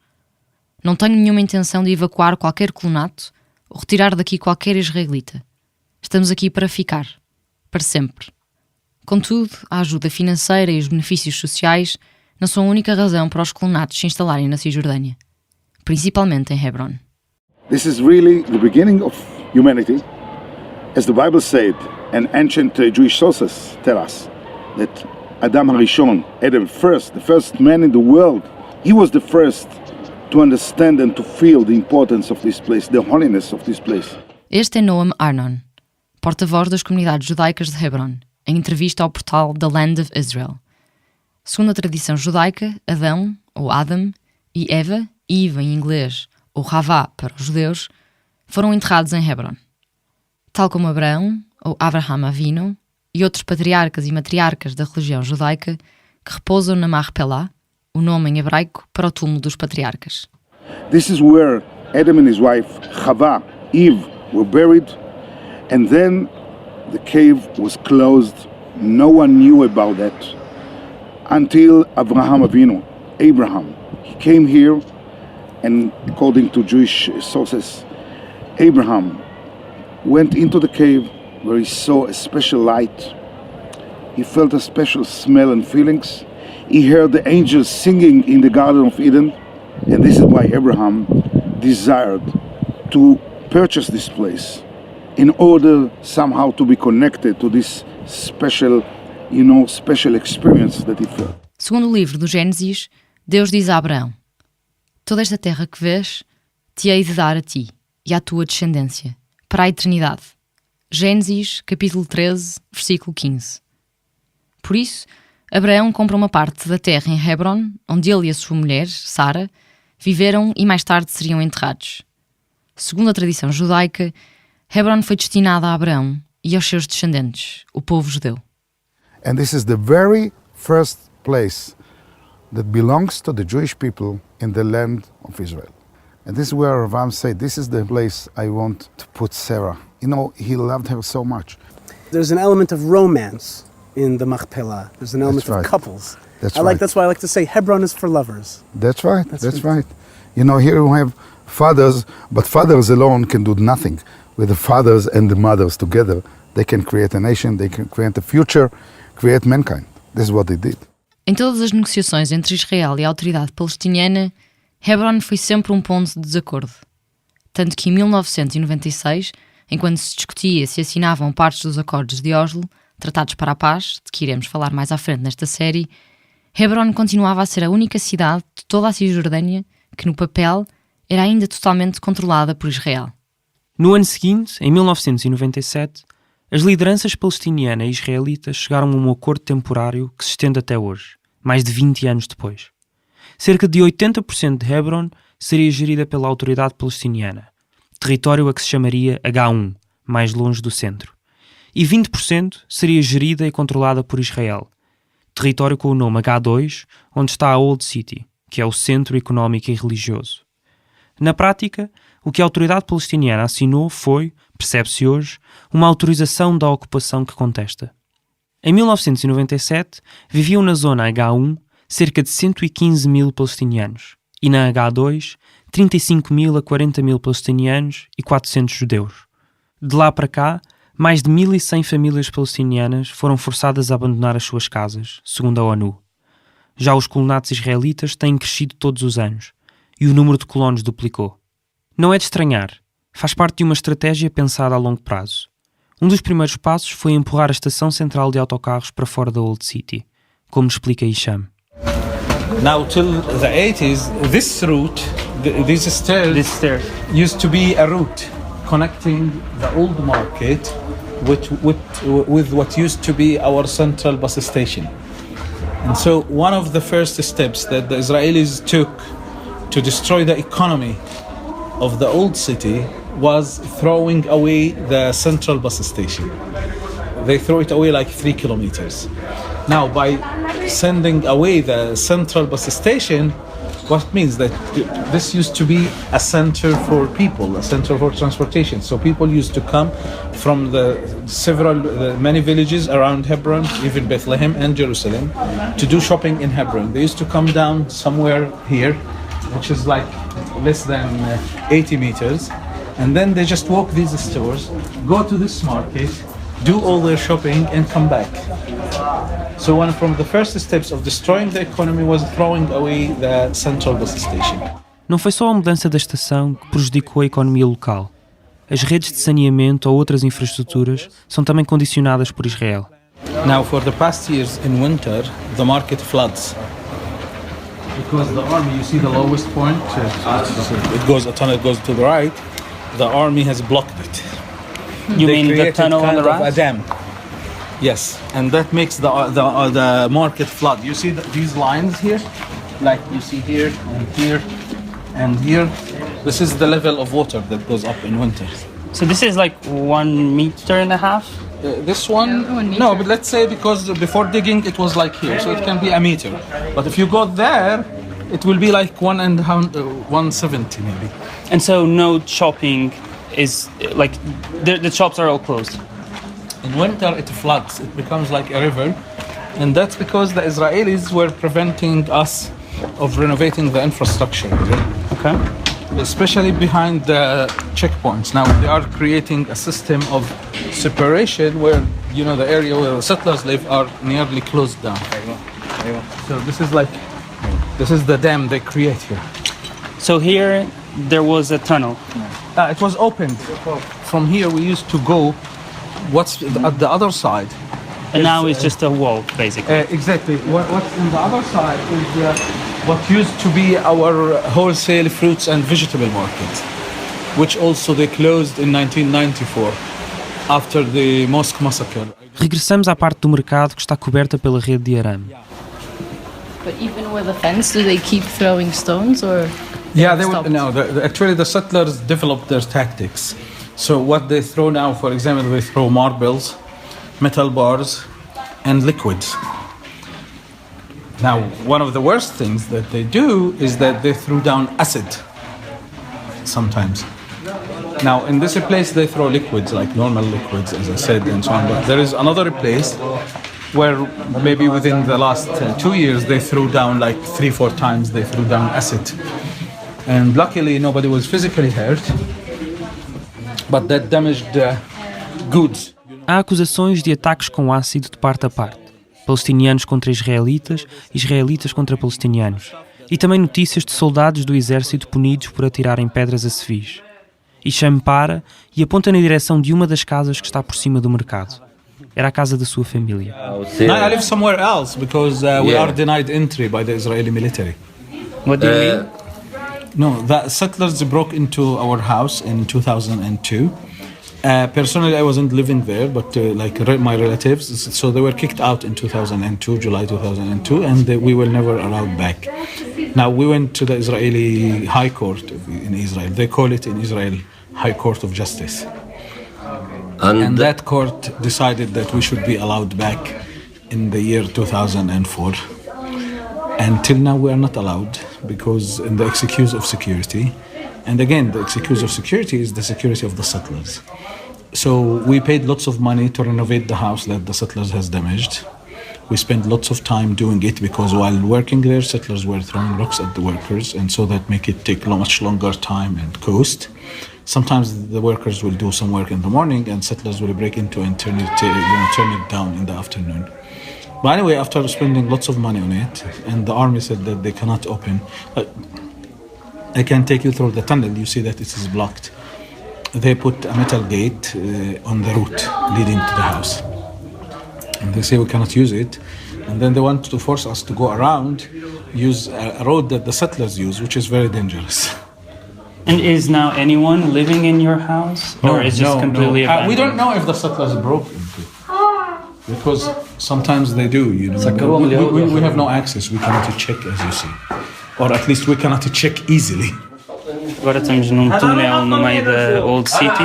Não tenho nenhuma intenção de evacuar qualquer colonato ou retirar daqui qualquer israelita. Estamos aqui para ficar. Para sempre. Contudo, a ajuda financeira e os benefícios sociais não são a única razão para os colonatos se instalarem na Cisjordânia. Principalmente em Hebron. This is really the beginning of humanity. As the Bible said, and ancient Jewish sources tell us, that Adam HaRishon, Adam first, the first man in the world, he was the first to understand and to feel the importance of this place, the holiness of this place. Este é Noam Arnon, porta-voz das comunidades judaicas de Hebron, em entrevista ao portal The Land of Israel. Segundo a tradição judaica, Adão, ou Adam, e Eva, Eve em inglês, ou Havá para os judeus, foram enterrados em Hebron. Tal como Abraão, ou Avraham Avinu, e outros patriarcas e matriarcas da religião judaica que repousam na Machpelah, o nome em hebraico para o túmulo dos patriarcas. This is where Adam and his wife, Chava, Eve, were buried, and then the cave was closed. No one knew about that until Avraham Avinu, Abraham. He came here, and according to Jewish sources, Abraham went into the cave where he saw a special light. He felt a special smell and feelings. He heard the angels singing in the Garden of Eden, and this is why Abraham desired to purchase this place in order somehow to be connected to this special, special experience that he felt. Segundo o livro do Gênesis, Deus diz a Abraão: toda esta terra que vês, te hei de dar a ti e à tua descendência, para a eternidade. Gênesis, capítulo 13, versículo 15. Por isso, Abraão compra uma parte da terra em Hebron, onde ele e a sua mulher, Sara, viveram e mais tarde seriam enterrados. Segundo a tradição judaica, Hebron foi destinada a Abraão e aos seus descendentes, o povo judeu. And this is the very first place that belongs to the Jewish people in the land of Israel. And this is where Avraham said, this is the place I want to put Sarah. He loved her so much. There's an element of romance in the Machpelah. There's an element of couples. That's why I like to say Hebron is for lovers. That's right. That's right. Here we have fathers, but fathers alone can do nothing. With the fathers and the mothers together, they can create a nation, they can create a future, create mankind. This is what they did. Em todas as negociações entre Israel e a autoridade palestiniana, Hebron foi sempre um ponto de desacordo. Tanto que em 1996, enquanto se discutia se assinavam partes dos acordos de Oslo, tratados para a paz, de que iremos falar mais à frente nesta série, Hebron continuava a ser a única cidade de toda a Cisjordânia que, no papel, era ainda totalmente controlada por Israel. No ano seguinte, em 1997, as lideranças palestiniana e israelita chegaram a um acordo temporário que se estende até hoje, mais de 20 anos depois. Cerca de 80% de Hebron seria gerida pela autoridade palestiniana, território a que se chamaria H1, mais longe do centro. E 20% seria gerida e controlada por Israel, território com o nome H2, onde está a Old City, que é o centro económico e religioso. Na prática, o que a autoridade palestiniana assinou foi, percebe-se hoje, uma autorização da ocupação que contesta. Em 1997, viviam na zona H1 cerca de 115 mil palestinianos e na H2 35 mil a 40 mil palestinianos e 400 judeus. De lá para cá, mais de 1.100 famílias palestinianas foram forçadas a abandonar as suas casas, segundo a ONU. Já os colonatos israelitas têm crescido todos os anos e o número de colonos duplicou. Não é de estranhar, faz parte de uma estratégia pensada a longo prazo. Um dos primeiros passos foi empurrar a estação central de autocarros para fora da Old City, como explica Hisham. Now, till the 80s, this route These stairs used to be a route connecting the old market with what used to be our central bus station. And so one of the first steps that the Israelis took to destroy the economy of the old city was throwing away the central bus station. They throw it away like 3 kilometers. Now, by sending away the central bus station, what means that this used to be a center for people, a center for transportation. So people used to come from many villages around Hebron, even Bethlehem and Jerusalem, to do shopping in Hebron. They used to come down somewhere here, which is like less than 80 meters, and then they just walk these stores, go to this market, do all their shopping, and come back. So one from the first steps of destroying the economy was throwing away the central bus station. Não foi só a mudança da estação que prejudicou a economia local. As redes de saneamento ou outras infraestruturas são também condicionadas por Israel. Now, for the past years in winter, the market floods. Because the army, you see the lowest point, a tunnel goes to the right, the army has blocked it. You mean the tunnel on the right? A dam. Yes, and that makes the market flood. You see these lines here, like you see here and here and here. This is the level of water that goes up in winter. So this is like 1.5 meters? This one, no, but let's say because before digging it was like here, so it can be a meter. But if you go there, it will be like 170 maybe. And so no shopping is like the shops are all closed. In winter it floods, it becomes like a river, and that's because the Israelis were preventing us of renovating the infrastructure here. Okay. Especially behind the checkpoints. Now they are creating a system of separation where, you know, the area where the settlers live are nearly closed down. So this is the dam they create here. So here there was a tunnel. It was opened. From here we used to go at the other side. And now it's just a wall, basically. Exactly. What's on the other side is what used to be our wholesale fruits and vegetable market, which also they closed in 1994 after the mosque massacre. Regressamos à parte do mercado que está coberta pela rede de arame. But even with a fence, do they keep throwing stones or? Yeah, actually the settlers developed their tactics. So what they throw now, for example, they throw marbles, metal bars, and liquids. Now, one of the worst things that they do is that they throw down acid sometimes. Now, in this place, they throw liquids, like normal liquids, as I said, and so on. But there is another place where maybe within the last 2 years, they threw down like 3-4 times, they threw down acid. And luckily, nobody was physically hurt, but that damaged goods. Há acusações de ataques com ácido de parte a parte. Palestinianos contra israelitas, israelitas contra palestinianos. E também notícias de soldados do exército punidos por atirarem pedras a civis. Hisham para e aponta na direção de uma das casas que está por cima do mercado. Era a casa da sua família. I live somewhere else because we are denied entry by the Israeli military. What do you mean? No, the settlers broke into our house in 2002. Personally, I wasn't living there, but my relatives, so they were kicked out in 2002, July 2002, and we were never allowed back. Now, we went to the Israeli High Court in Israel. They call it in Israel High Court of Justice. And that court decided that we should be allowed back in the year 2004. Until now, we are not allowed because in the excuse of security. And again, the excuse of security is the security of the settlers. So we paid lots of money to renovate the house that the settlers has damaged. We spent lots of time doing it because while working there, settlers were throwing rocks at the workers, and so that make it take much longer time and cost. Sometimes the workers will do some work in the morning and settlers will break into and turn it down in the afternoon. But anyway, after spending lots of money on it, and the army said that they cannot open, I can take you through the tunnel, you see that it is blocked. They put a metal gate on the route leading to the house. And they say we cannot use it. And then they want to force us to go around, use a road that the settlers use, which is very dangerous. And is now anyone living in your house? Or is just completely abandoned? We don't know if the settlers broke into it. Because sometimes they do, you know. We have no access. We cannot check, as you see. Or at least we cannot check easily. Agora estamos num túnel no meio da Old City.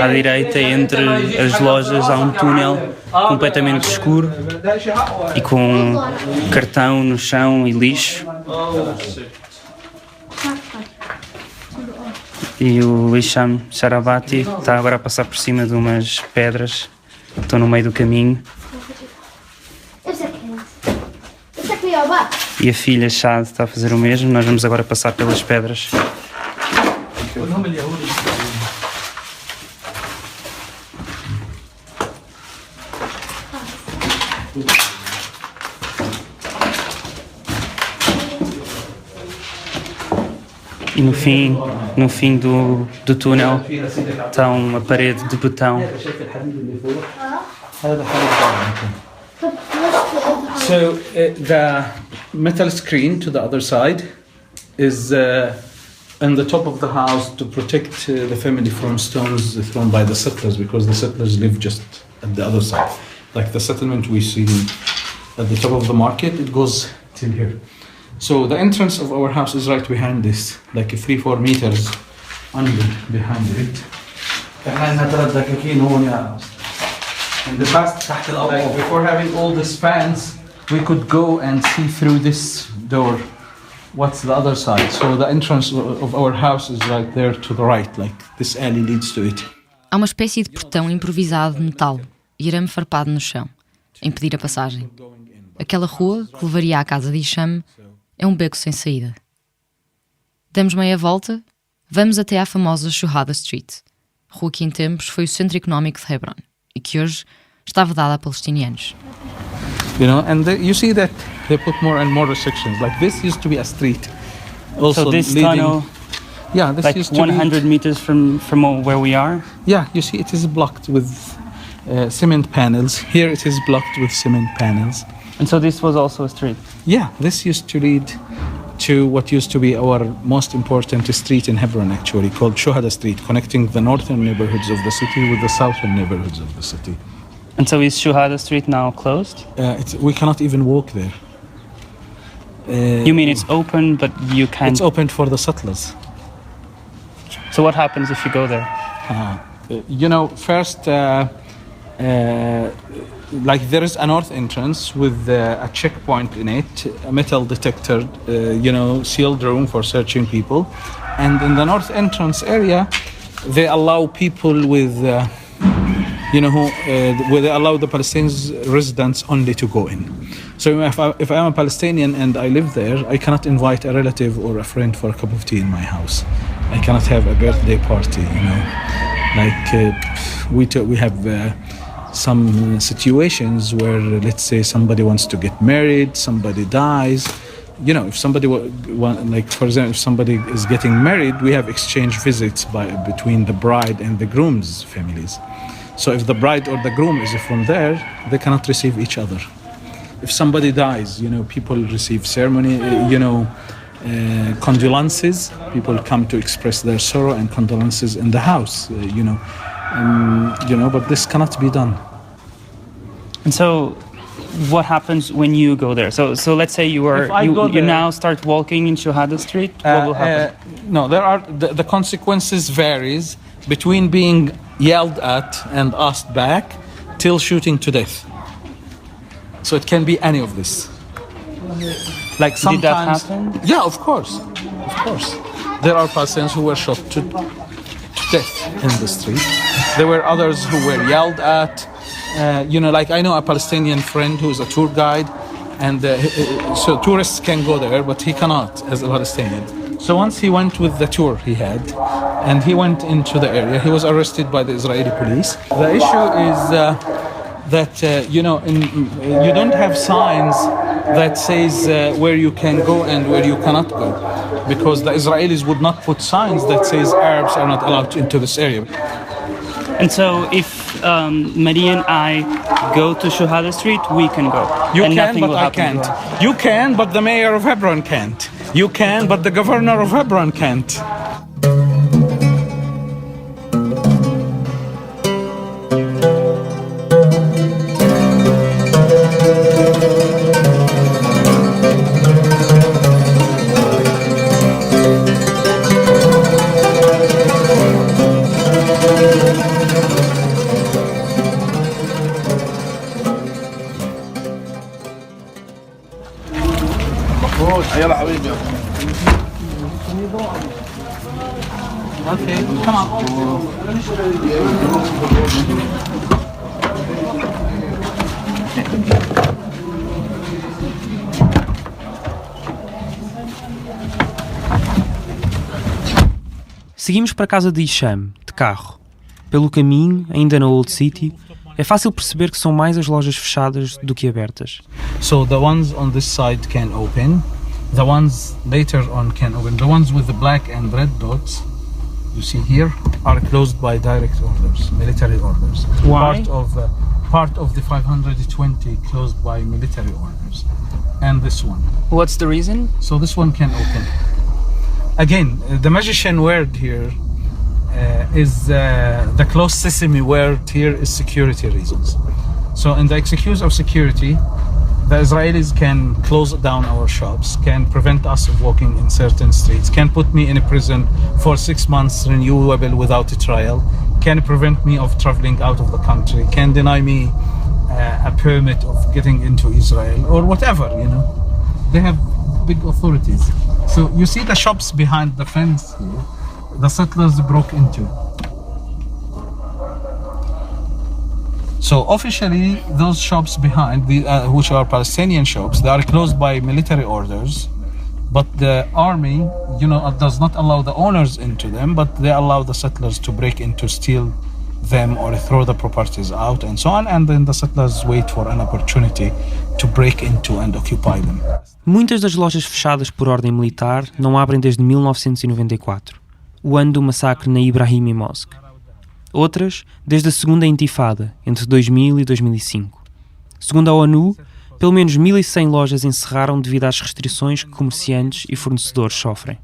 À direita, entre as lojas, há um túnel completamente escuro e com cartão no chão e lixo. E o Hisham Sharabati está agora a passar por cima de umas pedras que estão no meio do caminho. E a filha Shad está a fazer o mesmo. Nós vamos agora passar pelas pedras. E no fim do túnel está uma parede de betão. So the metal screen to the other side is on the top of the house to protect the family from stones thrown by the settlers, because the settlers live just at the other side. Like the settlement we see at the top of the market, it goes till here. So the entrance of our house is right behind this, like 3-4 meters under behind it. In the past, like before having all these fans, we could go and see through this door what's the other side. So the entrance of our house is right there to the right, like this alley leads to it. Há uma espécie de portão improvisado de metal e arame farpado no chão, a impedir a passagem. Aquela rua, que levaria à casa de Hisham, é um beco sem saída. Damos meia volta, vamos até à famosa Shuhada Street, rua que em tempos foi o centro económico de Hebron e que hoje está vedada a palestinianos. You know, and you see that they put more and more restrictions. Like this used to be a street. Also So this leading, tunnel, yeah, this like used to 100 meters from where we are? Yeah, you see it is blocked with cement panels. Here it is blocked with cement panels. And so this was also a street? Yeah, this used to lead to what used to be our most important street in Hebron, actually, called Shuhada Street, connecting the northern neighborhoods of the city with the southern neighborhoods of the city. And so is Shuhada Street now closed? We cannot even walk there. You mean it's open, but you can't... It's open for the settlers. So what happens if you go there? You know, first, like there is a north entrance with a checkpoint in it, a metal detector, you know, sealed room for searching people. And in the north entrance area, they allow people with, you know, where they allow the Palestinian residents only to go in. So if I'm a Palestinian and I live there, I cannot invite a relative or a friend for a cup of tea in my house. I cannot have a birthday party, you know. Like we have some situations where, let's say, somebody wants to get married, somebody dies. You know, if somebody like, for example, if somebody is getting married, we have exchange visits between the bride and the groom's families. So if the bride or the groom is from there, they cannot receive each other. If somebody dies, you know, people receive ceremony, you know, condolences. People come to express their sorrow and condolences in the house, you know. You know, but this cannot be done. And so, what happens when you go there? So let's say you now start walking in Shuhada Street. What will happen? No, there are the consequences varies between being yelled at and asked back till shooting to death. So it can be any of this. Like sometimes. Did that happen? Yeah, of course. There are Palestinians who were shot to death in the street. There were others who were yelled at. You know, like I know a Palestinian friend who's a tour guide, and so tourists can go there, but he cannot as a Palestinian. So once he went with the tour he had, and he went into the area, he was arrested by the Israeli police. The issue is that, you know, you don't have signs that says where you can go and where you cannot go, because the Israelis would not put signs that says Arabs are not allowed into this area. And so if Marie and I go to Shuhada Street, we can go. You and can, but I can't. You can, but the mayor of Hebron can't. You can, but the governor of Hebron can't. يلا حبيبي. Okay, come on. Seguimos para a casa de Hisham, de carro. Pelo caminho, ainda na Old City, é fácil perceber que são mais as lojas fechadas do que abertas. So the ones on this side can open. The ones later on can open. The ones with the black and red dots, you see here, are closed by direct orders, military orders. Why? Part of the 520 closed by military orders. And this one. What's the reason? So this one can open. Again, the magician word here is the closed sesame word here is security reasons. So in the excuse of security, the Israelis can close down our shops, can prevent us of walking in certain streets, can put me in a prison for 6 months renewable without a trial, can prevent me of traveling out of the country, can deny me a permit of getting into Israel or whatever, you know. They have big authorities. So you see the shops behind the fence here, the settlers broke into. So officially, those shops behind, which are Palestinian shops, they are closed by military orders, but the army, you know, does not allow the owners into them, but they allow the settlers to break in to steal them or throw the properties out and so on, and then the settlers wait for an opportunity to break into and occupy them. Muitas das lojas fechadas por ordem militar não abrem desde 1994, o ano do massacre na Ibrahimi Mosque. Outras, desde a segunda intifada, entre 2000 e 2005. Segundo a ONU, pelo menos 1.100 lojas encerraram devido às restrições que comerciantes e fornecedores sofrem.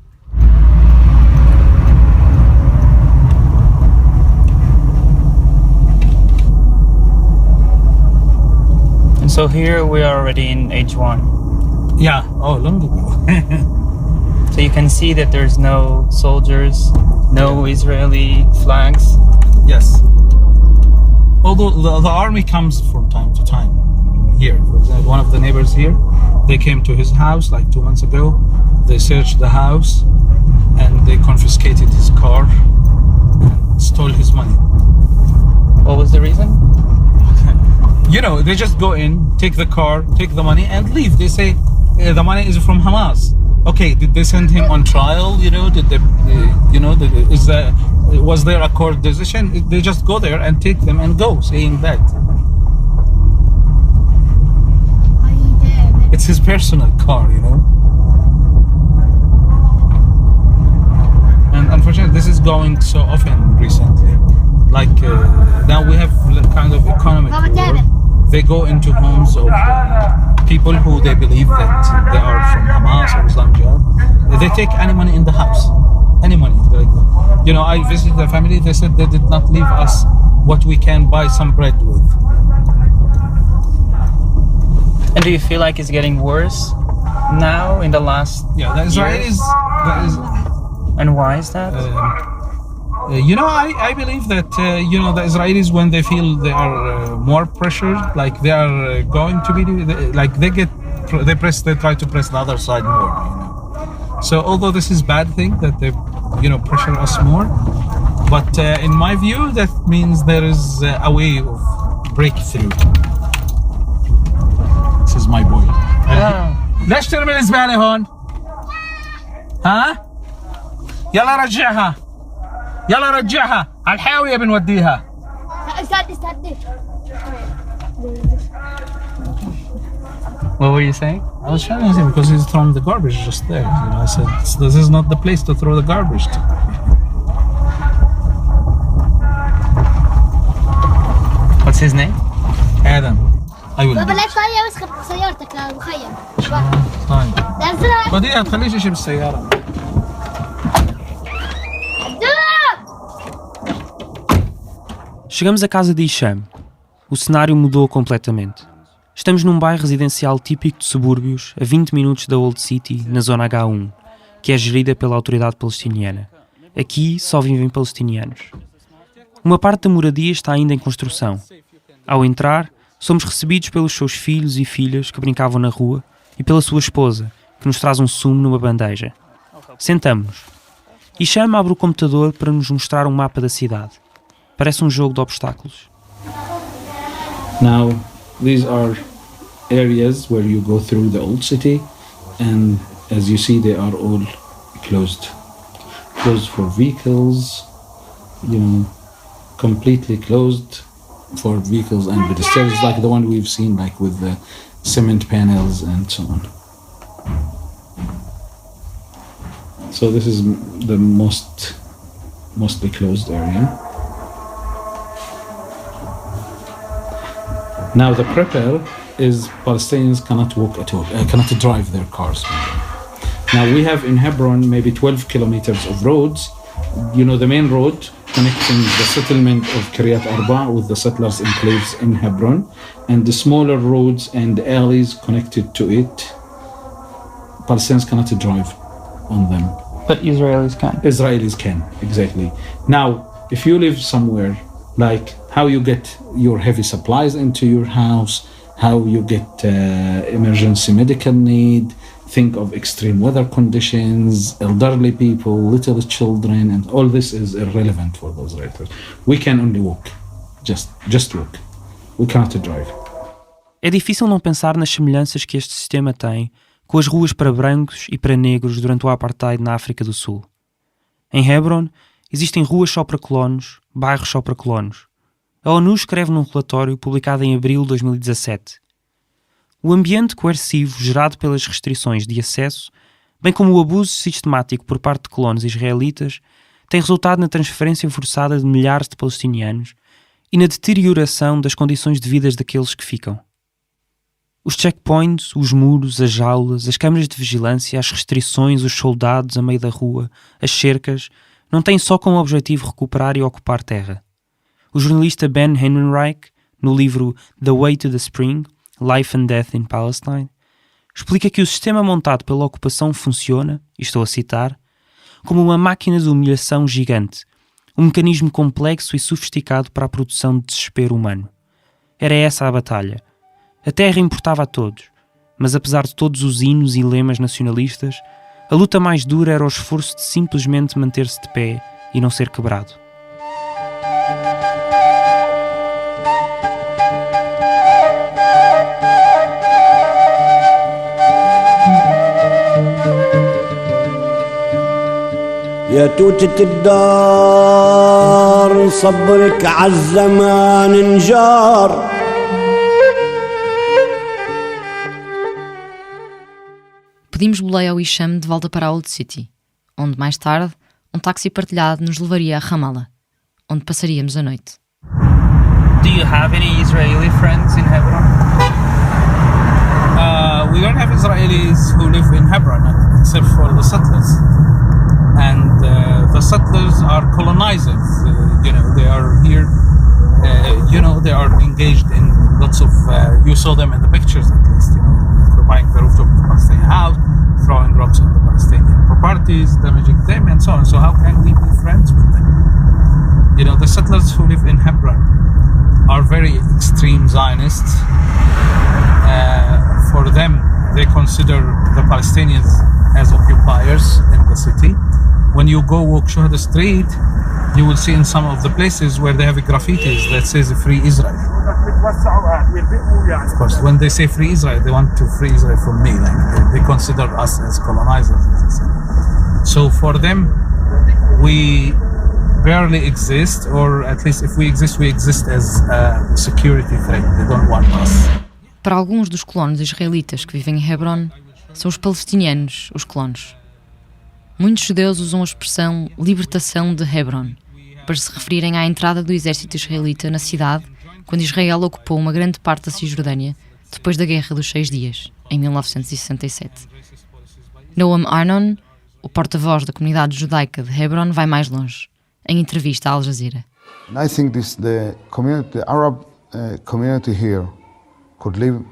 And so here we are already in H1. Yeah, long ago. So you can see that there's no soldiers, no Israeli flags. Yes. Although the army comes from time to time here. For example, one of the neighbors here, they came to his house like 2 months ago. They searched the house and they confiscated his car and stole his money. What was the reason? You know, they just go in, take the car, take the money and leave. They say the money is from Hamas. Okay, did they send him on trial? You know, did they, was there a court decision? They just go there and take them and go, saying that. It's his personal car, you know. And unfortunately, this is going so often recently. Like now we have kind of economic war. They go into homes of people who they believe that they are from Hamas or Islam Jihad. They take any money in the house, any money. Like, you know, I visited the family. They said they did not leave us what we can buy some bread with. And do you feel like it's getting worse now in the last? Yeah, the Israelis. And why is that? You know, I believe that, you know, the Israelis, when they feel they are more pressured, like they are going to be, like they try to press the other side more, you know. So although this is bad thing that they, you know, pressure us more, but in my view, that means there is a way of breakthrough. This is my boy. ليش ترمي الزبالة هون؟ ها؟ يلا رجعها. يلا رجعها على الحاوية بنوديها. What were you saying? I was trying to say because he's throwing the garbage just there. You know, I said this is not the place to throw the garbage to. What's his name? Adam. I will. بابا لا شوية واسخب سيارتك للمخيم. طيب. خديها تخليش شيء بالسيارة. Chegamos à casa de Hisham. O cenário mudou completamente. Estamos num bairro residencial típico de subúrbios, a 20 minutos da Old City, na zona H1, que é gerida pela autoridade palestiniana. Aqui só vivem palestinianos. Uma parte da moradia está ainda em construção. Ao entrar, somos recebidos pelos seus filhos e filhas que brincavam na rua e pela sua esposa, que nos traz um sumo numa bandeja. Sentamos-nos. Hisham abre o computador para nos mostrar um mapa da cidade. Parece um jogo de obstáculos. Now, these are areas where you go through the old city, and as you see, they are all closed. Closed for vehicles, completely closed for vehicles and pedestrians, like the one we've seen, like with the cement panels and so on. So this is the mostly closed area. Now the prepare is Palestinians cannot walk at all, cannot drive their cars. Now we have in Hebron maybe 12 kilometers of roads. The main road connecting the settlement of Kiryat Arba with the settlers enclaves in Hebron, and the smaller roads and alleys connected to it, Palestinians cannot drive on them. But Israelis can. Israelis can, exactly. Now, if you live somewhere, like how you get your heavy supplies into your house, how you get emergency medical need, think of extreme weather conditions, elderly people, little children, and all this is irrelevant for those Israelis. We can only walk, just walk. We cannot drive. É difícil não pensar nas semelhanças que este sistema tem com as ruas para brancos e para negros durante o apartheid na África do Sul. Em Hebron, existem ruas só para colonos, bairros só para colonos. A ONU escreve num relatório publicado em abril de 2017. O ambiente coercivo gerado pelas restrições de acesso, bem como o abuso sistemático por parte de colonos israelitas, tem resultado na transferência forçada de milhares de palestinianos e na deterioração das condições de vida daqueles que ficam. Os checkpoints, os muros, as jaulas, as câmaras de vigilância, as restrições, os soldados a meio da rua, as cercas, não têm só como objetivo recuperar e ocupar terra. O jornalista Ben Henrenreich, no livro The Way to the Spring, Life and Death in Palestine, explica que o sistema montado pela ocupação funciona, e estou a citar, como uma máquina de humilhação gigante, um mecanismo complexo e sofisticado para a produção de desespero humano. Era essa a batalha. A terra importava a todos, mas apesar de todos os hinos e lemas nacionalistas, a luta mais dura era o esforço de simplesmente manter-se de pé e não ser quebrado. يا توتة الدار صبرك عالزمان انجار. Pedimos boleia ao Hisham de volta para a Old City, onde mais tarde um táxi partilhado nos levaria a Ramallah, onde passaríamos a noite. Do you have any Israeli friends in Hebron? We don't have Israelis who live in Hebron except for the settlers. And the settlers are colonizers. They are here. They are engaged in lots of. You saw them in the pictures, at least. Occupying the rooftop of the Palestinian house, throwing rocks on the Palestinian properties, damaging them, and so on. So how can we be friends with them? The settlers who live in Hebron are very extreme Zionists. For them, they consider the Palestinians as occupiers in the city. When you go walk Shuhada Street, you will see in some of the places where they have graffitis that says Free Israel. Of course, when they say Free Israel, they want to free Israel from me. They consider us as colonizers. So for them, we barely exist, or at least if we exist as a security threat. They don't want us. Para alguns dos colonos israelitas que vivem em Hebron, são os palestinianos os colonos. Muitos judeus usam a expressão libertação de Hebron para se referirem à entrada do exército israelita na cidade quando Israel ocupou uma grande parte da Cisjordânia depois da Guerra dos 6 Dias, em 1967. Noam Arnon, o porta-voz da comunidade judaica de Hebron, vai mais longe, em entrevista à Al Jazeera. And I think the Arab community here could live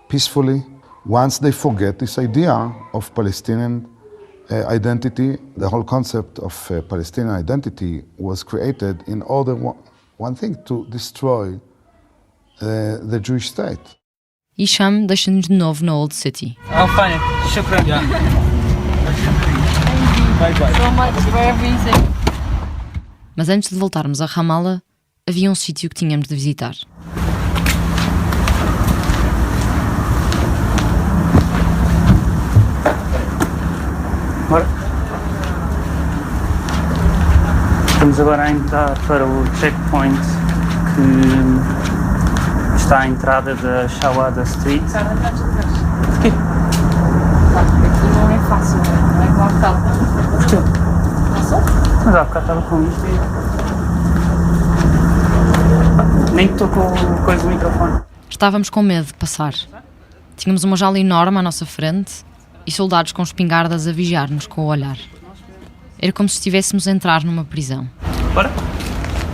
peacefully once they forget this idea of Palestinian identity. The whole concept of Palestinian identity was created in order, one thing, to destroy the Jewish state. Hisham deixa-nos de novo na Old City. Oh, fine. Shukran. Yeah. Bye bye. So much for everything. Mas antes de voltarmos a Ramallah, havia um sítio que tínhamos de visitar. Bora. Estamos agora a entrar para o checkpoint que está à entrada da Shawada Street. Porquê? Aqui não é fácil, não é como há bocado. Porquê? Passou? Mas há bocado estava com isto e... Nem tocou coisa do microfone. Estávamos com medo de passar. Tínhamos uma jaula enorme à nossa frente e soldados com espingardas a vigiar-nos com o olhar. Era como se estivéssemos a entrar numa prisão. Bora?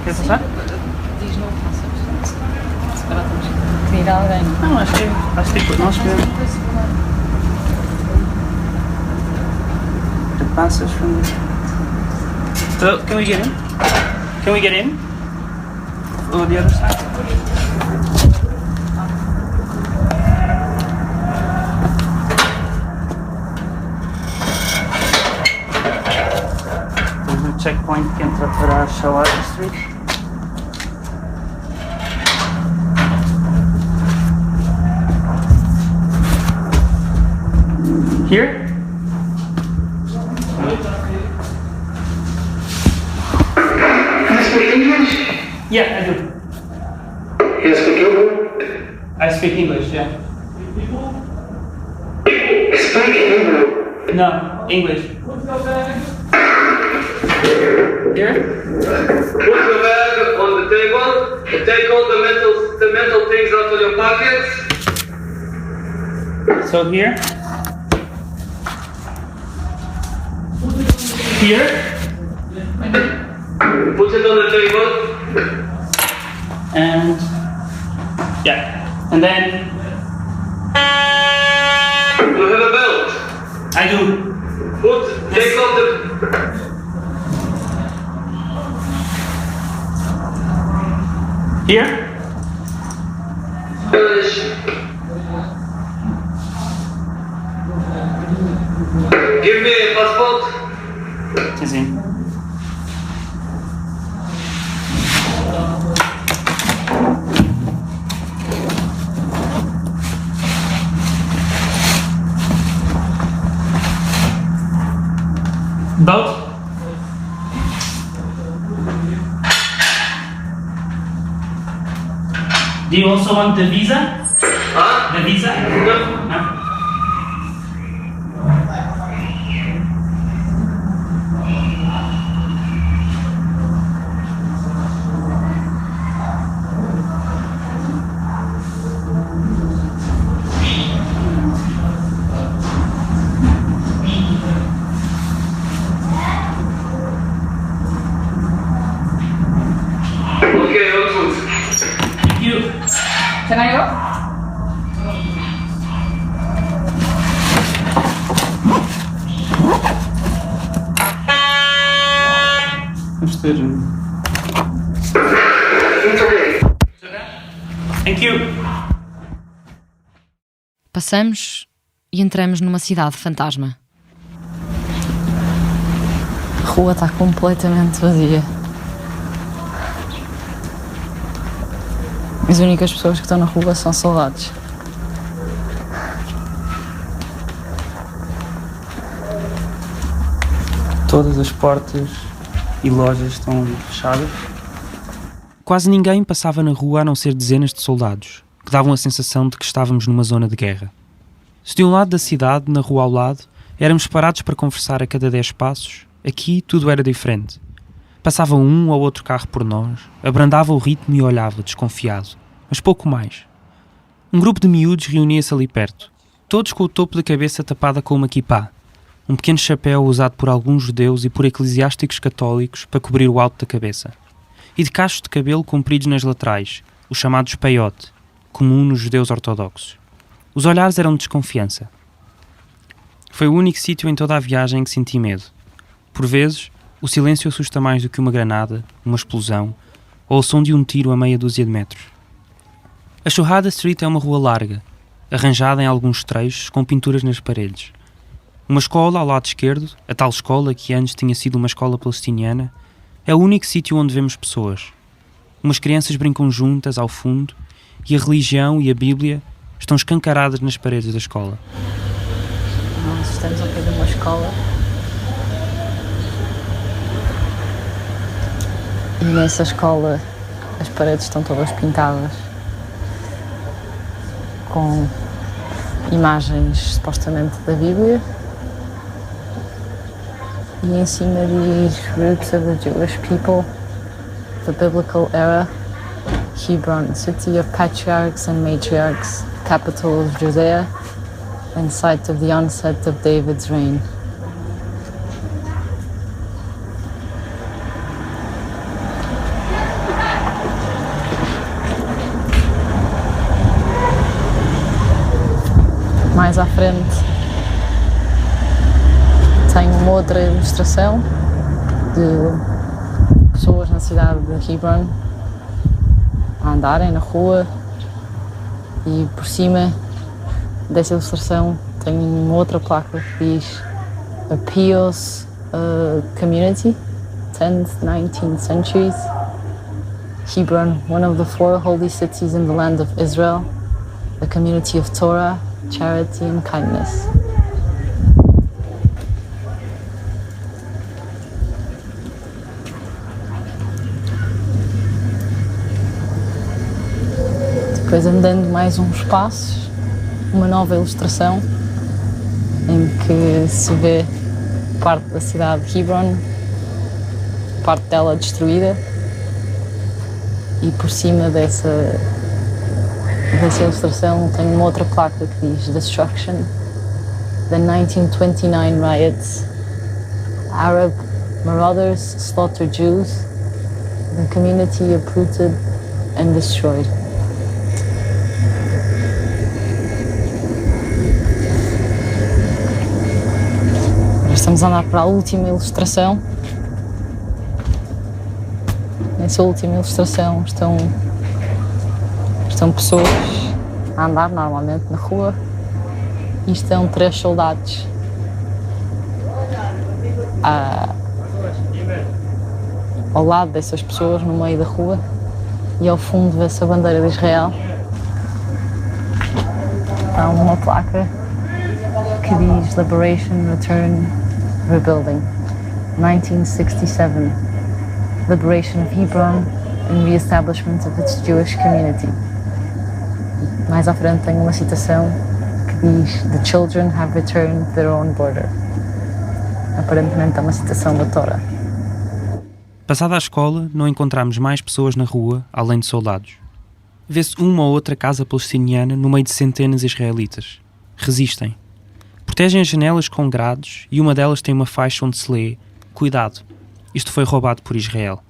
Queres passar? Diz não faça. Se calhar temos que tirar alguém. Não, acho que nós podemos. The passage from... So, can we get in? Can we get in? Or the other side? Checkpoint que entra para a Shawada Street. Here? You speak English? Yeah, I do. You speak Hebrew? I speak English, yeah. Speak Hebrew? No, English. Here? Put your bag on the table. Take all the metal things out of your pockets. So here? Here? Put it on the table. And yeah. And then you have a belt. I do. Take off the... Here? Finish. Give me a passport. Is in. Boat? Do you also want the visa? Huh? The visa? No. Okay, all good. Thank you. Can I go? Vamos ter. Thank you. Passamos e entramos numa cidade fantasma. A rua está completamente vazia. As únicas pessoas que estão na rua são soldados. Todas as portas e lojas estão fechadas. Quase ninguém passava na rua a não ser dezenas de soldados, que davam a sensação de que estávamos numa zona de guerra. Se de um lado da cidade, na rua ao lado, éramos parados para conversar a cada 10 passos, aqui tudo era diferente. Passava um ou outro carro por nós, abrandava o ritmo e olhava, desconfiado, mas pouco mais. Um grupo de miúdos reunia-se ali perto, todos com o topo da cabeça tapada com uma kippá, um pequeno chapéu usado por alguns judeus e por eclesiásticos católicos para cobrir o alto da cabeça. e de cachos de cabelo compridos nas laterais, os chamados peiote, comum nos judeus ortodoxos. Os olhares eram de desconfiança. Foi o único sítio em toda a viagem em que senti medo. Por vezes, o silêncio assusta mais do que uma granada, uma explosão ou o som de um tiro a meia dúzia de metros. A Shuhada Street é uma rua larga, arranjada em alguns trechos com pinturas nas paredes. Uma escola ao lado esquerdo, a tal escola que antes tinha sido uma escola palestiniana, é o único sítio onde vemos pessoas. Umas crianças brincam juntas ao fundo e a religião e a Bíblia estão escancaradas nas paredes da escola. Nós estamos ao pé de uma escola e nessa escola as paredes estão todas pintadas com imagens supostamente da Bíblia e em cima diz Roots of the Jewish People, the Biblical Era, Hebron, City of Patriarchs and Matriarchs, capital of Judea and site of the onset of David's reign. Mais à frente tem uma outra ilustração de pessoas na cidade de Hebron a andarem na rua e por cima dessa ilustração tem uma outra placa que diz A Pious Community, 10th, 19th centuries, Hebron, one of the 4 holy cities in the land of Israel, a community of Torah, charity and kindness. Depois andando mais uns passos, uma nova ilustração em que se vê parte da cidade de Hebron, parte dela destruída e por cima dessa ilustração tem uma outra placa que diz Destruction, the 1929 riots, Arab marauders slaughtered Jews, the community uprooted and destroyed. Estamos a andar para a última ilustração. Nessa última ilustração estão pessoas a andar normalmente na rua e estão 3 soldados ao lado dessas pessoas no meio da rua e ao fundo vê-se a bandeira de Israel. Há uma placa que diz Liberation, Return, Rebuilding, 1967, Liberation of Hebron and Re-establishment of its Jewish community. Mais à frente tem uma citação que diz The children have returned to their own border. Aparentemente é uma citação da Torá. Passada a escola, não encontramos mais pessoas na rua, além de soldados. Vê-se uma ou outra casa palestiniana no meio de centenas de israelitas. Resistem. Protegem as janelas com grades e uma delas tem uma faixa onde se lê Cuidado, isto foi roubado por Israel.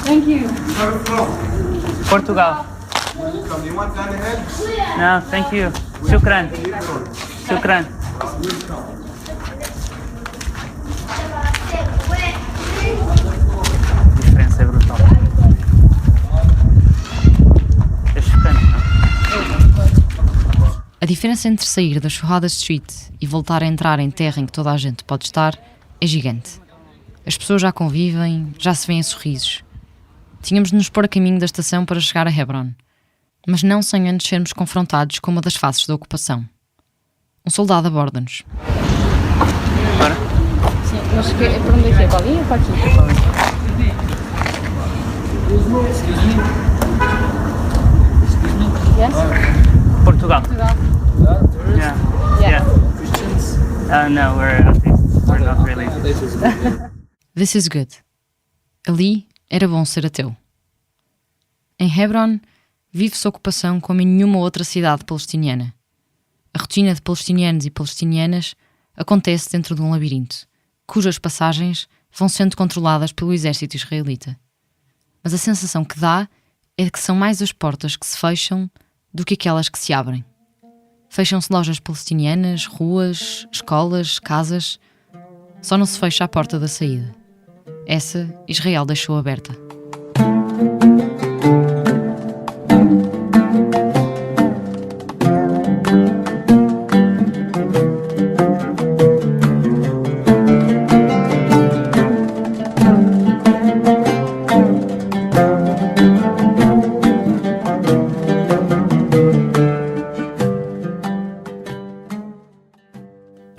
Thank you. Portugal. No, thank you. Shukran. Shukran. A diferença é brutal. É chocante, não? A diferença entre sair da Shuhada Street e voltar a entrar em terra em que toda a gente pode estar é gigante. As pessoas já convivem, já se veem sorrisos. Tínhamos de nos pôr a caminho da estação para chegar a Hebron, mas não sem antes sermos confrontados com uma das faces da ocupação. Um soldado aborda-nos. Para? Sim, mas é para onde é que é? Para ali ou para aqui? Yes? Portugal. Portugal. Yeah. Yeah. Christians? No, we're atheists. We're not really. This is good. Ali era bom ser ateu. Em Hebron, vive-se ocupação como em nenhuma outra cidade palestiniana. A rotina de palestinianos e palestinianas acontece dentro de um labirinto, cujas passagens vão sendo controladas pelo exército israelita. Mas a sensação que dá é que são mais as portas que se fecham do que aquelas que se abrem. Fecham-se lojas palestinianas, ruas, escolas, casas. Só não se fecha a porta da saída. Essa Israel deixou aberta.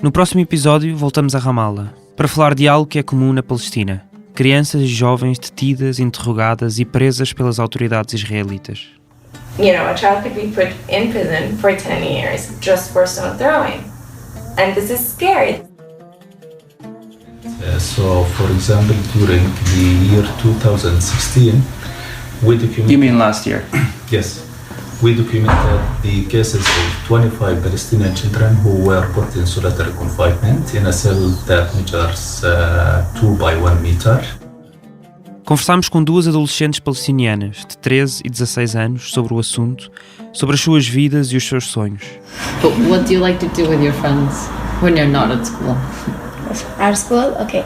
No próximo episódio voltamos a Ramallah para falar de algo que é comum na Palestina: crianças e jovens detidas, interrogadas e presas pelas autoridades israelitas. You know, a child could be put in prison for 10 years just for stone throwing. And this is scary. So, for example, during the year 2016, we documented... You mean last year? Yes. We documented the cases of 25 Palestinian children who were put in solitary confinement in a cell that measures 2 by 1 meter. Conversámos com duas adolescentes palestinianas de 13 e 16 anos sobre o assunto, sobre as suas vidas e os seus sonhos. But what do you like to do with your friends when you're not at school? At school? Okay.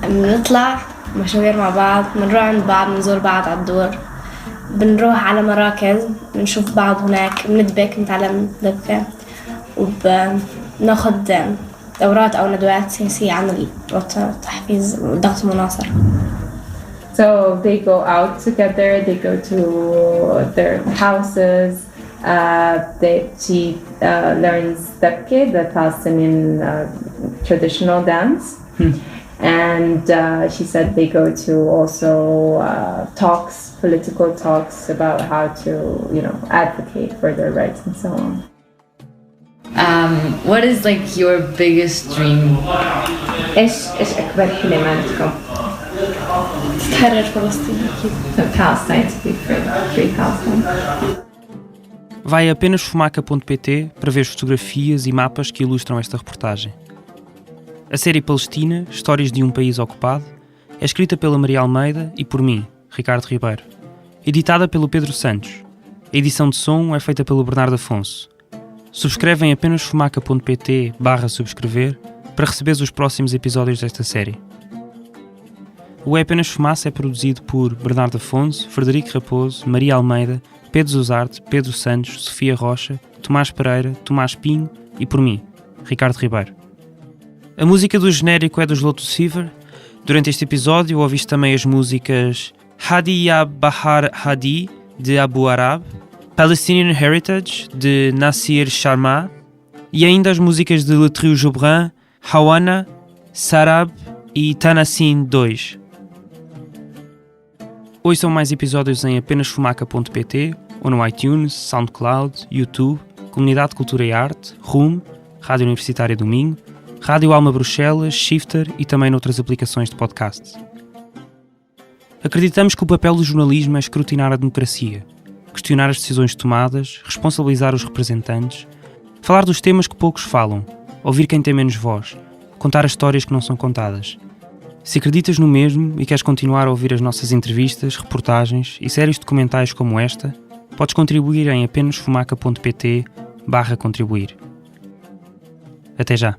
بنطلع مشاوير مع بعض، بنروح عند بعض، بنزور بعض على الدور، بنروح على مراكز، بنشوف بعض هناك، بندبك، نتعلم دبكة، وبناخد دورات أو ندوات سياسية عن تحفيز ضغط المناصر. So they go out together, they go to their houses, she learns dabke, the Palestinian traditional dance. And she said they go to also talks, political talks about how to, you know, advocate for their rights and so on. What is like your biggest dream? إيش أكبر حلماتكم؟ تحرر فلسطين. Palestine to be free Palestine. Vai a apenasfumaca.pt para ver fotografias e mapas que ilustram esta reportagem. A série Palestina, Histórias de um País Ocupado, é escrita pela Maria Almeida e por mim, Ricardo Ribeiro. Editada pelo Pedro Santos. A edição de som é feita pelo Bernardo Afonso. Subscreve em apenasfumaca.pt/subscrever para receberes os próximos episódios desta série. O É Apenas Fumaça é produzido por Bernardo Afonso, Frederico Raposo, Maria Almeida, Pedro Zuzarte, Pedro Santos, Sofia Rocha, Tomás Pereira, Tomás Pinho e por mim, Ricardo Ribeiro. A música do genérico é dos Lotus Fever. Durante este episódio ouviste também as músicas Hadi Ya Bahar Hadi, de Abu Arab, Palestinian Heritage, de Nassir Sharma, e ainda as músicas de Le Trio Joubran, Hawana, Sarab e Tanassin 2. Ouçam mais episódios em apenasfumaca.pt ou no iTunes, SoundCloud, YouTube, Comunidade de Cultura e Arte, RUM, Rádio Universitária do Minho, Rádio Alma Bruxelas, Shifter e também noutras aplicações de podcast. Acreditamos que o papel do jornalismo é escrutinar a democracia, questionar as decisões tomadas, responsabilizar os representantes, falar dos temas que poucos falam, ouvir quem tem menos voz, contar as histórias que não são contadas. Se acreditas no mesmo e queres continuar a ouvir as nossas entrevistas, reportagens e séries documentais como esta, podes contribuir em apenasfumaca.pt/contribuir. Até já!